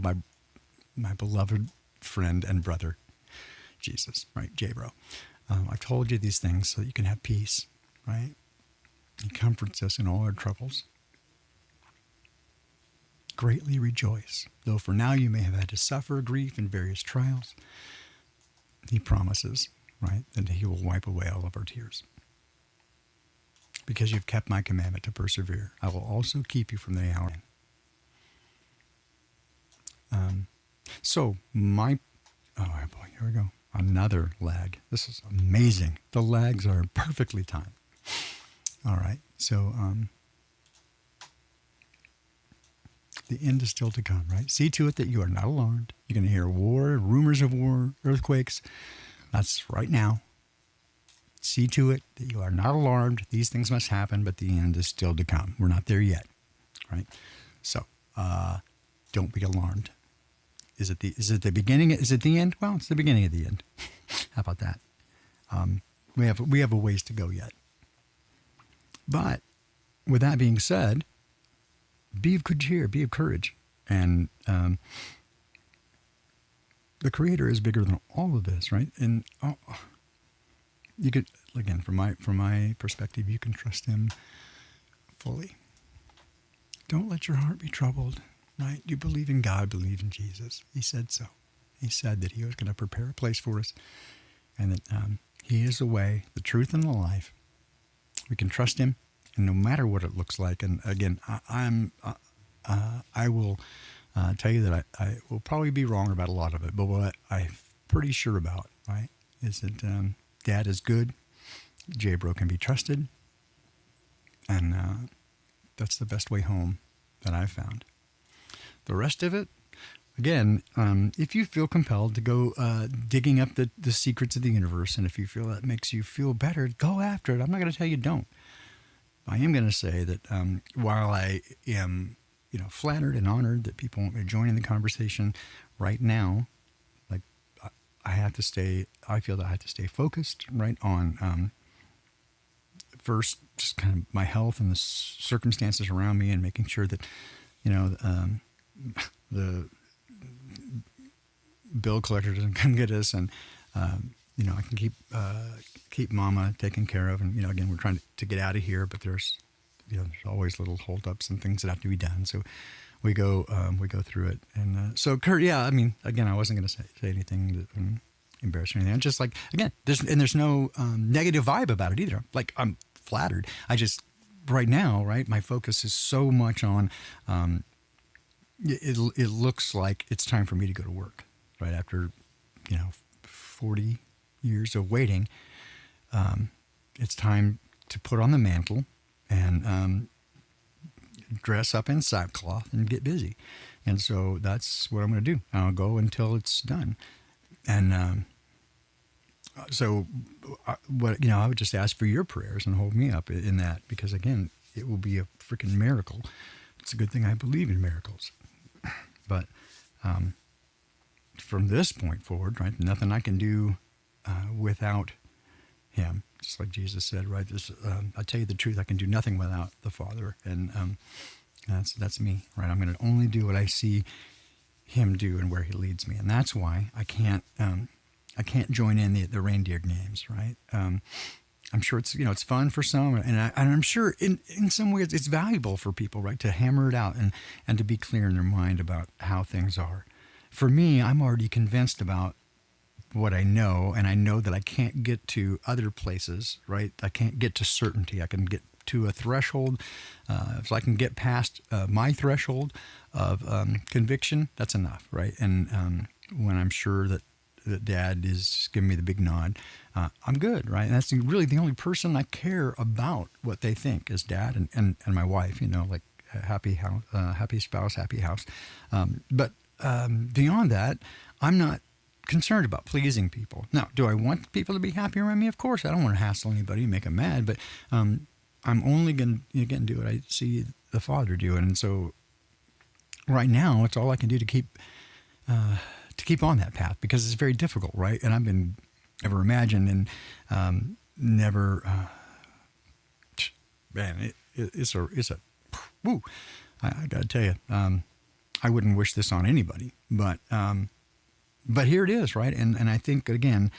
my beloved friend and brother, Jesus, right? J-Bro. I've told you these things so that you can have peace, right? He comforts us in all our troubles. Greatly rejoice, though for now you may have had to suffer grief in various trials. He promises, right, that he will wipe away all of our tears. Because you've kept my commandment to persevere, I will also keep you from the hour. Oh boy, here we go. Another lag. This is amazing. The lags are perfectly timed. All right, so The end is still to come, right? See to it that you are not alarmed. You're going to hear war, rumors of war, earthquakes. That's right now. See to it that you are not alarmed. These things must happen, but the end is still to come. We're not there yet, right? So don't be alarmed. Is it the beginning? Is it the end? Well, it's the beginning of the end. How about that? We have a ways to go yet. But with that being said, be of good cheer, be of courage, and the Creator is bigger than all of this, right? And you could, again, from my perspective, you can trust Him fully. Don't let your heart be troubled, right? You believe in God, believe in Jesus. He said so. He said that He was going to prepare a place for us, and that He is the way, the truth, and the life. We can trust Him, and no matter what it looks like. And again, I will tell you that I will probably be wrong about a lot of it, but what I'm pretty sure about, right, is that Dad is good, J-Bro can be trusted, and that's the best way home that I've found. The rest of it, again, if you feel compelled to go digging up the secrets of the universe, and if you feel that makes you feel better, go after it. I'm not going to tell you don't. I am going to say that while I am, flattered and honored that people want me to join in the conversation right now, like I feel that I have to stay focused, right, on first just kind of my health and the circumstances around me, and making sure that, the bill collector doesn't come get us, and I can keep Mama taken care of, and again, we're trying to get out of here, but there's always little holdups and things that have to be done, so we go through it. And so Kurt, again, I wasn't going to say anything that embarrassing or anything. I'm just like, again, there's no negative vibe about it either. Like, I'm flattered. I just right now, right, my focus is so much on it looks like it's time for me to go to work, right, after 40 years of waiting. It's time to put on the mantle and dress up in sackcloth and get busy. And so that's what I'm going to do. I'll go until it's done. And I would just ask for your prayers and hold me up in that, because again, it will be a freaking miracle. It's a good thing I believe in miracles. But from this point forward, right, nothing I can do without Him. Just like Jesus said, right? I tell you the truth, I can do nothing without the Father, and that's me, right? I'm going to only do what I see Him do and where He leads me, and that's why I can't join in the reindeer games, right? I'm sure it's fun for some, and I'm sure in some ways it's valuable for people, right, to hammer it out and to be clear in their mind about how things are. For me, I'm already convinced about what I know, and I know that I can't get to other places, right? I can't get to certainty. I can get to a threshold. If I can get past my threshold of conviction, that's enough, right? And when I'm sure that Dad is giving me the big nod, I'm good, right? And that's really the only person I care about what they think is Dad and my wife, like happy house, happy spouse, happy house. But beyond that, I'm not concerned about pleasing people. Now, do I want people to be happy around me? Of course. I don't want to hassle anybody, make them mad, but I'm only going to do what I see the Father do. And so right now, it's all I can do to keep on that path, because it's very difficult, right? And I've been never imagined and never, man, it's a woo. I got to tell you, I wouldn't wish this on anybody, but here it is, right? And I think, again,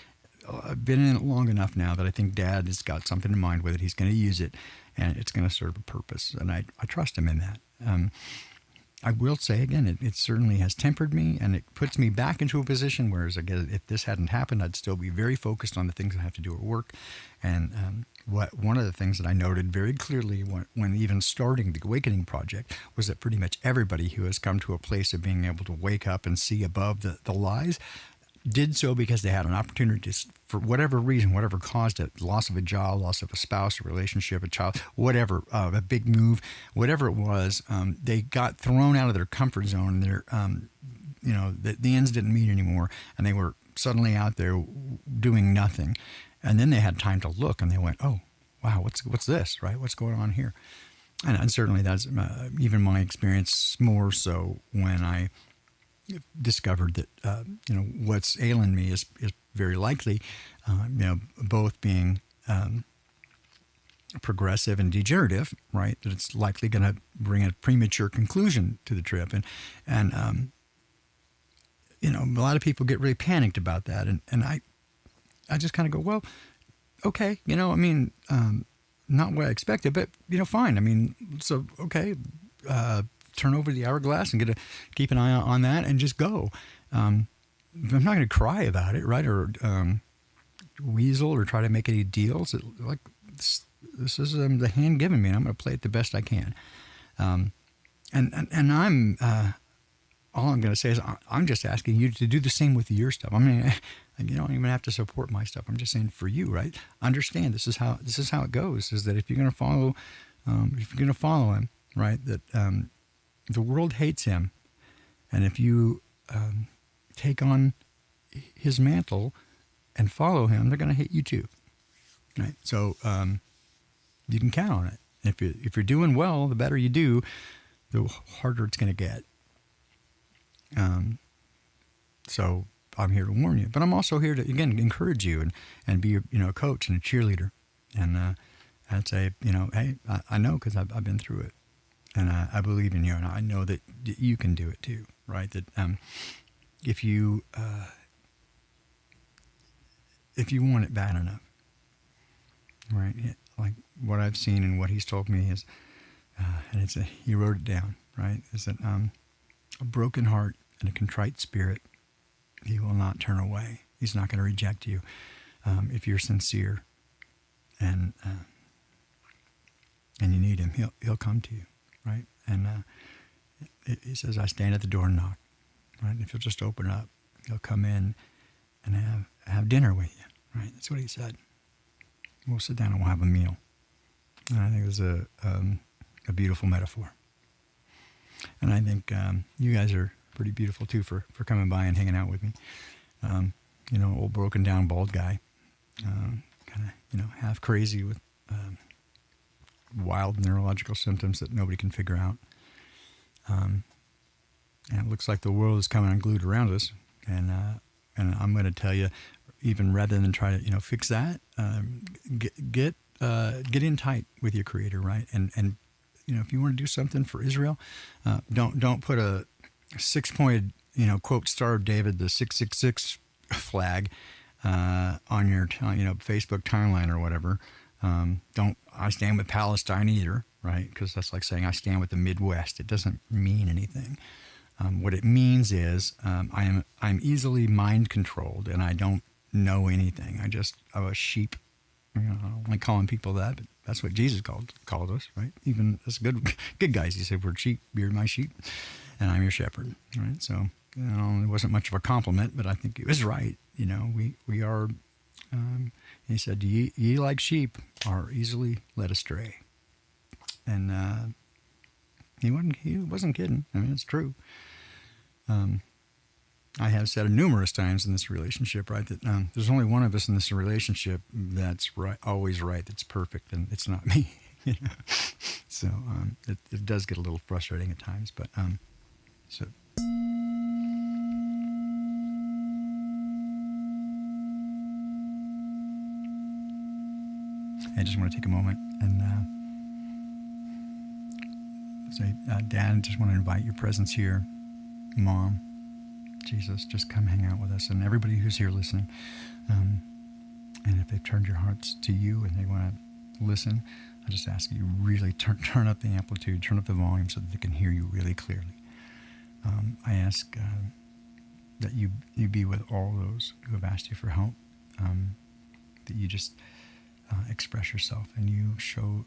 I've been in it long enough now that I think Dad has got something in mind with it. He's going to use it, and it's going to serve a purpose, and I trust Him in that. I will say again, it certainly has tempered me, and it puts me back into a position where, again, if this hadn't happened, I'd still be very focused on the things I have to do at work. And one of the things that I noted very clearly when even starting the Awakening Project was that pretty much everybody who has come to a place of being able to wake up and see above the lies did so because they had an opportunity to, for whatever reason, whatever caused it, loss of a job, loss of a spouse, a relationship, a child, whatever, a big move, whatever it was, they got thrown out of their comfort zone. Their, the ends didn't meet anymore, and they were suddenly out there doing nothing. And then they had time to look, and they went, "Oh, wow, what's this? Right? What's going on here?" And certainly that's even my experience more so when I discovered that what's ailing me is very likely both being progressive and degenerative, right? That it's likely going to bring a premature conclusion to the trip, and a lot of people get really panicked about that, and I just kind of go, well, okay, not what I expected, but fine. I mean, so okay, turn over the hourglass and keep an eye on that and just go. I'm not going to cry about it, right? Or weasel or try to make any deals. This is the hand given me, and I'm going to play it the best I can. And I'm all I'm going to say is I'm just asking you to do the same with your stuff. I mean, you don't even have to support my stuff. I'm just saying for you, right? Understand this is how it goes. Is that if you're going to follow him, right? That the world hates him, and if you take on his mantle and follow him, they're going to hate you too, right? So you can count on it. If you're doing well, the better you do, the harder it's going to get. So I'm here to warn you, but I'm also here to, again, encourage you and be a coach and a cheerleader, and I'd say, hey, I know because I've been through it, and I believe in you, and I know that you can do it too, right? That if you want it bad enough, right? Like what I've seen and what he's told me is, and he wrote it down, right? Is that a broken heart and a contrite spirit, he will not turn away. He's not going to reject you if you're sincere and you need him. He'll come to you, right? And he says, "I stand at the door and knock." Right? And if you'll just open up, he'll come in and have dinner with you. Right? That's what he said. We'll sit down and we'll have a meal. And I think it was a beautiful metaphor. And I think you guys are pretty beautiful too for coming by and hanging out with me. Old broken down bald guy, kind of half crazy with wild neurological symptoms that nobody can figure out. And it looks like the world is coming unglued around us. And I'm going to tell you, even rather than try to fix that, get in tight with your Creator, right? And if you want to do something for Israel, don't put a 6-pointed, quote, Star of David, the 666 flag on your, Facebook timeline or whatever. Don't I stand with Palestine either, right? Because that's like saying I stand with the Midwest. It doesn't mean anything. What it means is I'm easily mind controlled, and I don't know anything. I'm a sheep. I don't like calling people that, but that's what Jesus called us, right? Even as good guys, he said, "We're sheep. You're my sheep, and I'm your shepherd." Right? So it wasn't much of a compliment, but I think it was right. We are. He said, "Ye like sheep are easily led astray," and he wasn't kidding. I mean, it's true. I have said numerous times in this relationship, right, that there's only one of us in this relationship that's right, always right, that's perfect, and it's not me. So it does get a little frustrating at times, but so. I just want to take a moment and say, Dad, I just want to invite your presence here. Mom, Jesus, just come hang out with us, and everybody who's here listening. And if they've turned your hearts to you and they want to listen, I just ask you really turn up the amplitude, turn up the volume so that they can hear you really clearly. I ask that you be with all those who have asked you for help, that you just express yourself and you show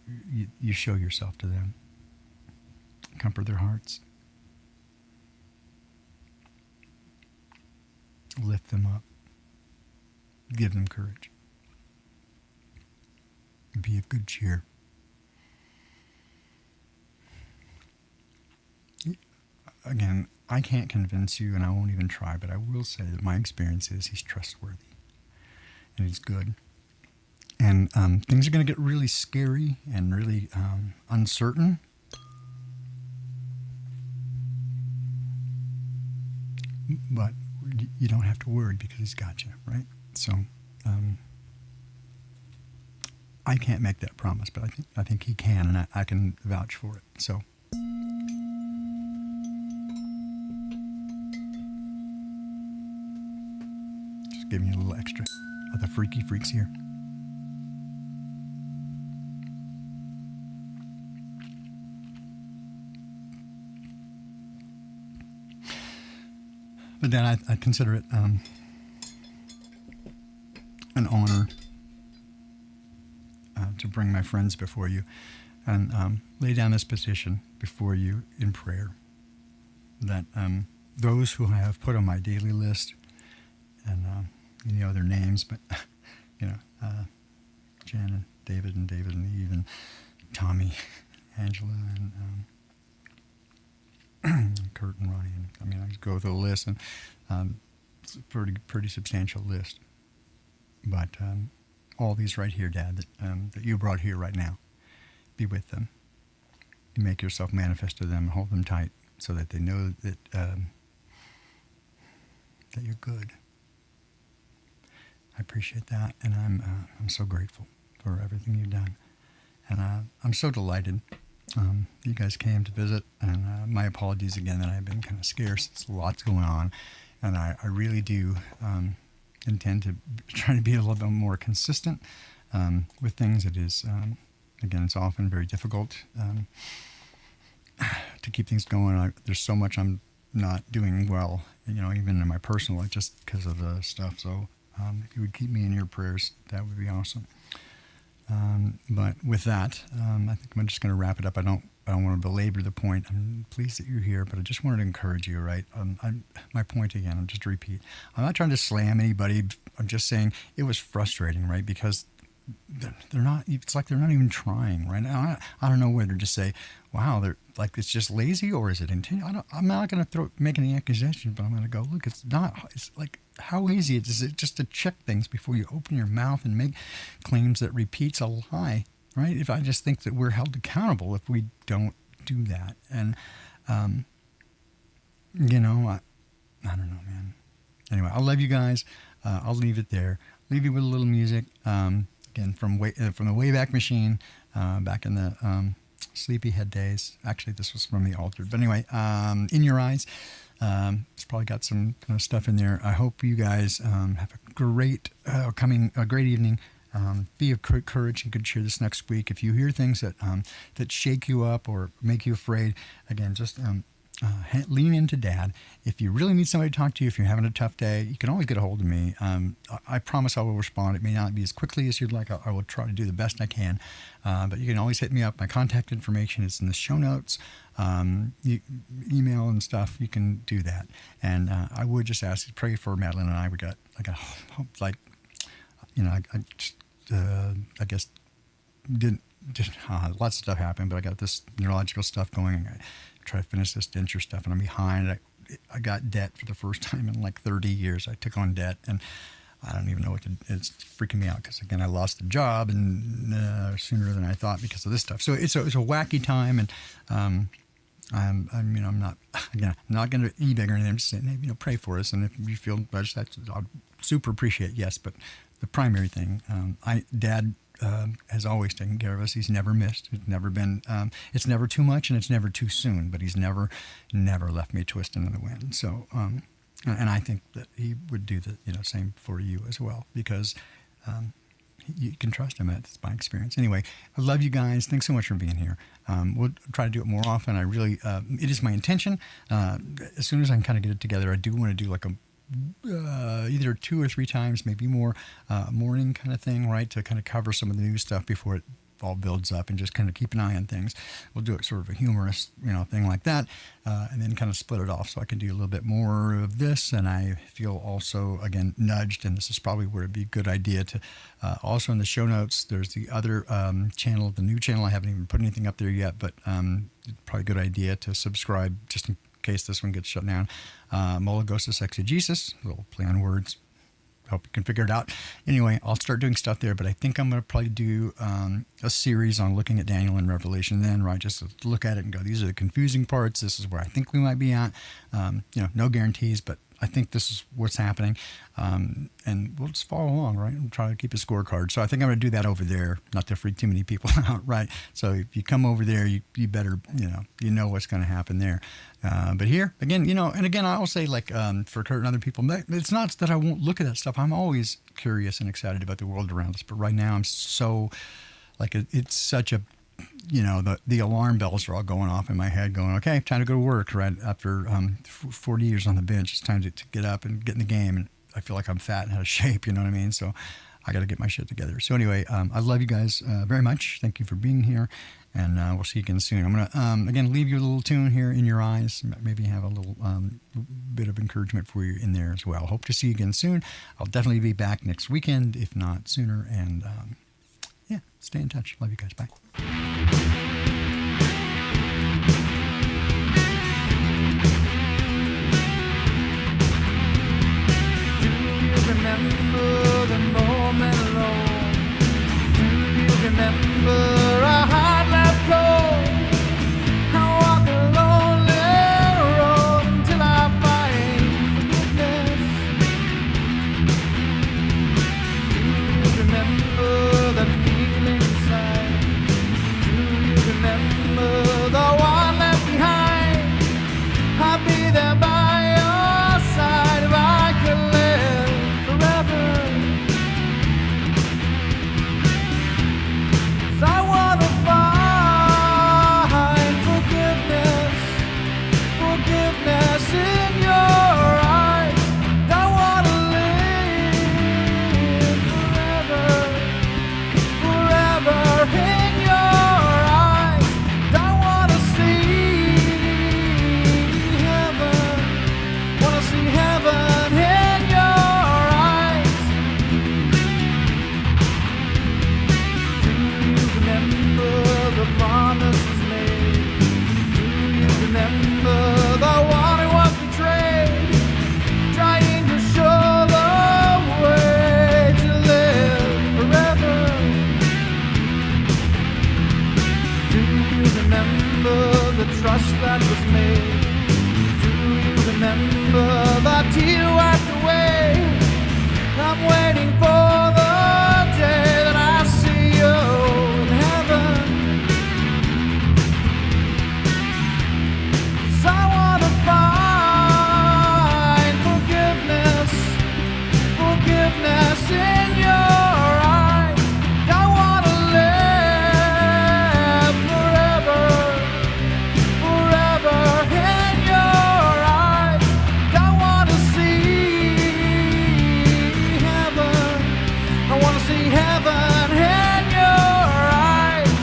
yourself to them. Comfort their hearts. Lift them up. give them courage. Be of good cheer. Again, I can't convince you, and I won't even try, but I will say that my experience is he's trustworthy, and he's good. And things are going to get really scary and really uncertain. But you don't have to worry because he's got you, right? So I can't make that promise, but I think he can, and I can vouch for it. So just giving you a little extra of the freaky freaks here. But then I consider it an honor to bring my friends before you and lay down this petition before you in prayer, that those who I have put on my daily list, and you know their names, but Jen and David and Eve and Tommy, Angela and Kurt and Ronnie, and I just go through the list, and it's a pretty substantial list. But all these right here, Dad, that you brought here right now, be with them. You make yourself manifest to them, hold them tight, so that they know that that you're good. I appreciate that, and I'm so grateful for everything you've done, and I'm so delighted. You guys came to visit, and my apologies again that I've been kind of scarce. There's lots going on, and I really do intend to try to be a little bit more consistent with things. It is, again, it's often very difficult to keep things going. There's so much I'm not doing well, even in my personal life, just because of the stuff. So if you would keep me in your prayers, that would be awesome. But with that, I think I'm just going to wrap it up. I don't want to belabor the point. I'm pleased that you're here, but I just wanted to encourage you, right? My point again, I'll just repeat. I'm not trying to slam anybody. I'm just saying it was frustrating, right? Because they're not, it's like they're not even trying, right? I don't know whether to say, wow, they're like, it's just lazy, or is it intentional? I'm not going to make any accusations, but I'm going to go, look, it's not, it's like, how easy is it just to check things before you open your mouth and make claims that repeats a lie, right? If I just think that we're held accountable if we don't do that. And, I don't know, man. Anyway, I love you guys. I'll leave it there. Leave you with a little music. Again, from the Wayback Machine, back in the Sleepyhead days. Actually, this was from the altar. But anyway, In Your Eyes. It's probably got some stuff in there. I hope you guys have a great great evening. Be of courage and good cheer this next week. If you hear things that shake you up or make you afraid, again, just lean into Dad. If you really need somebody to talk to you, if you're having a tough day, you can always get a hold of me. I promise I will respond. It may not be as quickly as you'd like. I will try to do the best I can. But you can always hit me up. My contact information is in the show notes. Email and stuff, you can do that. And I would just ask you to pray for Madeline and I. We got I guess didn't lots of stuff happened, but I got this neurological stuff going. I try to finish this denture stuff, and I'm behind. I got debt for the first time in like 30 years. I took on debt, and I don't even know it's freaking me out because, again, I lost the job and sooner than I thought because of this stuff. So it's a wacky time, and I'm not going to e-beg or anything. I'm just saying, pray for us, and if you feel nudged, I'd super appreciate. Yes, but the primary thing, Dad has always taken care of us. He's never missed. It's never been. It's never too much, and it's never too soon. But he's never left me twisting in the wind. So, and I think that he would do the same for you as well, because you can trust him. That's my experience. Anyway, I love you guys. Thanks so much for being here. We'll try to do it more often. I really, it is my intention. As soon as I can kind of get it together, I do want to do like a either 2 or 3 times, maybe more, morning kind of thing, right, to kind of cover some of the new stuff before it all builds up, and just kind of keep an eye on things. We'll do it sort of a humorous, thing like that, and then kind of split it off so I can do a little bit more of this. And I feel also, again, nudged, and this is probably where it'd be a good idea to also in the show notes, there's the other channel, the new channel. I haven't even put anything up there yet, but probably a good idea to subscribe just in case this one gets shut down. Mologosas Exegesis, a little play on words. Hope you can figure it out. Anyway, I'll start doing stuff there, but I think I'm going to probably do a series on looking at Daniel and Revelation then, right? Just to look at it and go, these are the confusing parts. This is where I think we might be at. No guarantees, but I think this is what's happening. And we'll just follow along, right? And try to keep a scorecard. So I think I'm going to do that over there, not to freak too many people out, right? So if you come over there, you better, you know what's going to happen there. But here, again, and again, I'll say, like, for Kurt and other people, it's not that I won't look at that stuff. I'm always curious and excited about the world around us. But right now, I'm so, like, it's such a, the alarm bells are all going off in my head going, okay, time to go to work, right? After 40 years on the bench, it's time to get up and get in the game. And I feel like I'm fat and out of shape, you know what I mean? So I got to get my shit together. So anyway, I love you guys very much. Thank you for being here. And we'll see you again soon. I'm going to, again, leave you a little tune here in your eyes. Maybe have a little bit of encouragement for you in there as well. Hope to see you again soon. I'll definitely be back next weekend, if not sooner. And yeah, stay in touch. Love you guys. Bye. Remember the moment alone. Do you remember our heart left cold? I walk a lonely road until I find forgiveness. Do you remember that feeling inside? Do you remember the one left behind? I'll be there by your side if I could live forever. 'Cause I wanna find forgiveness in your eyes. I wanna live forever in your eyes. I wanna see heaven in your eyes. Do you remember the promises made? Do you remember the one who was betrayed? Trying to show the way to live forever. Do you remember the trust that was made? Do you remember the tear wiped away? I'm waiting for the day that I see you in heaven. 'Cause I wanna find forgiveness in your eyes. I wanna live forever in your eyes. I wanna see heaven. I wanna see heaven in your eyes.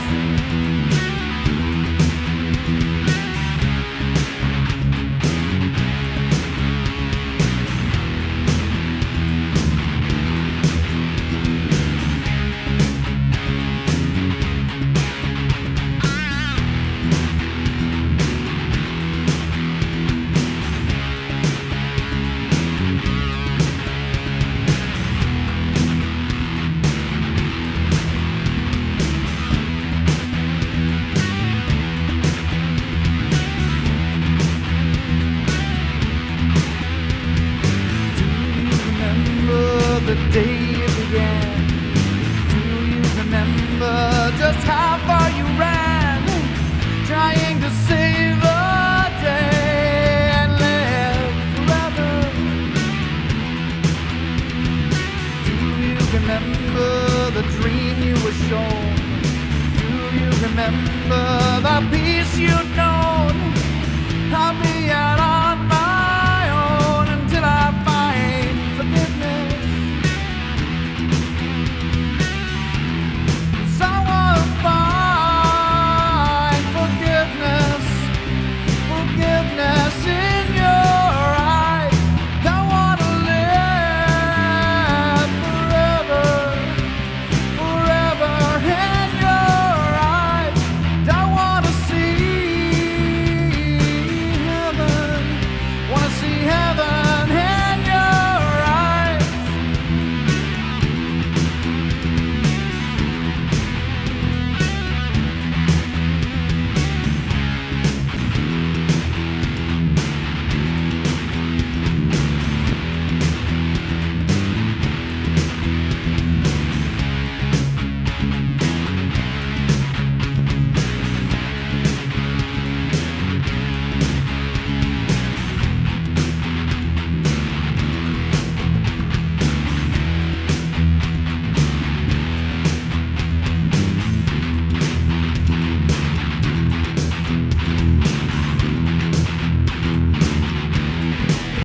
The day it began. Do you remember just how far you ran, trying to save the day and live forever? Do you remember the dream you were shown? Do you remember the peace you'd known? I'll be out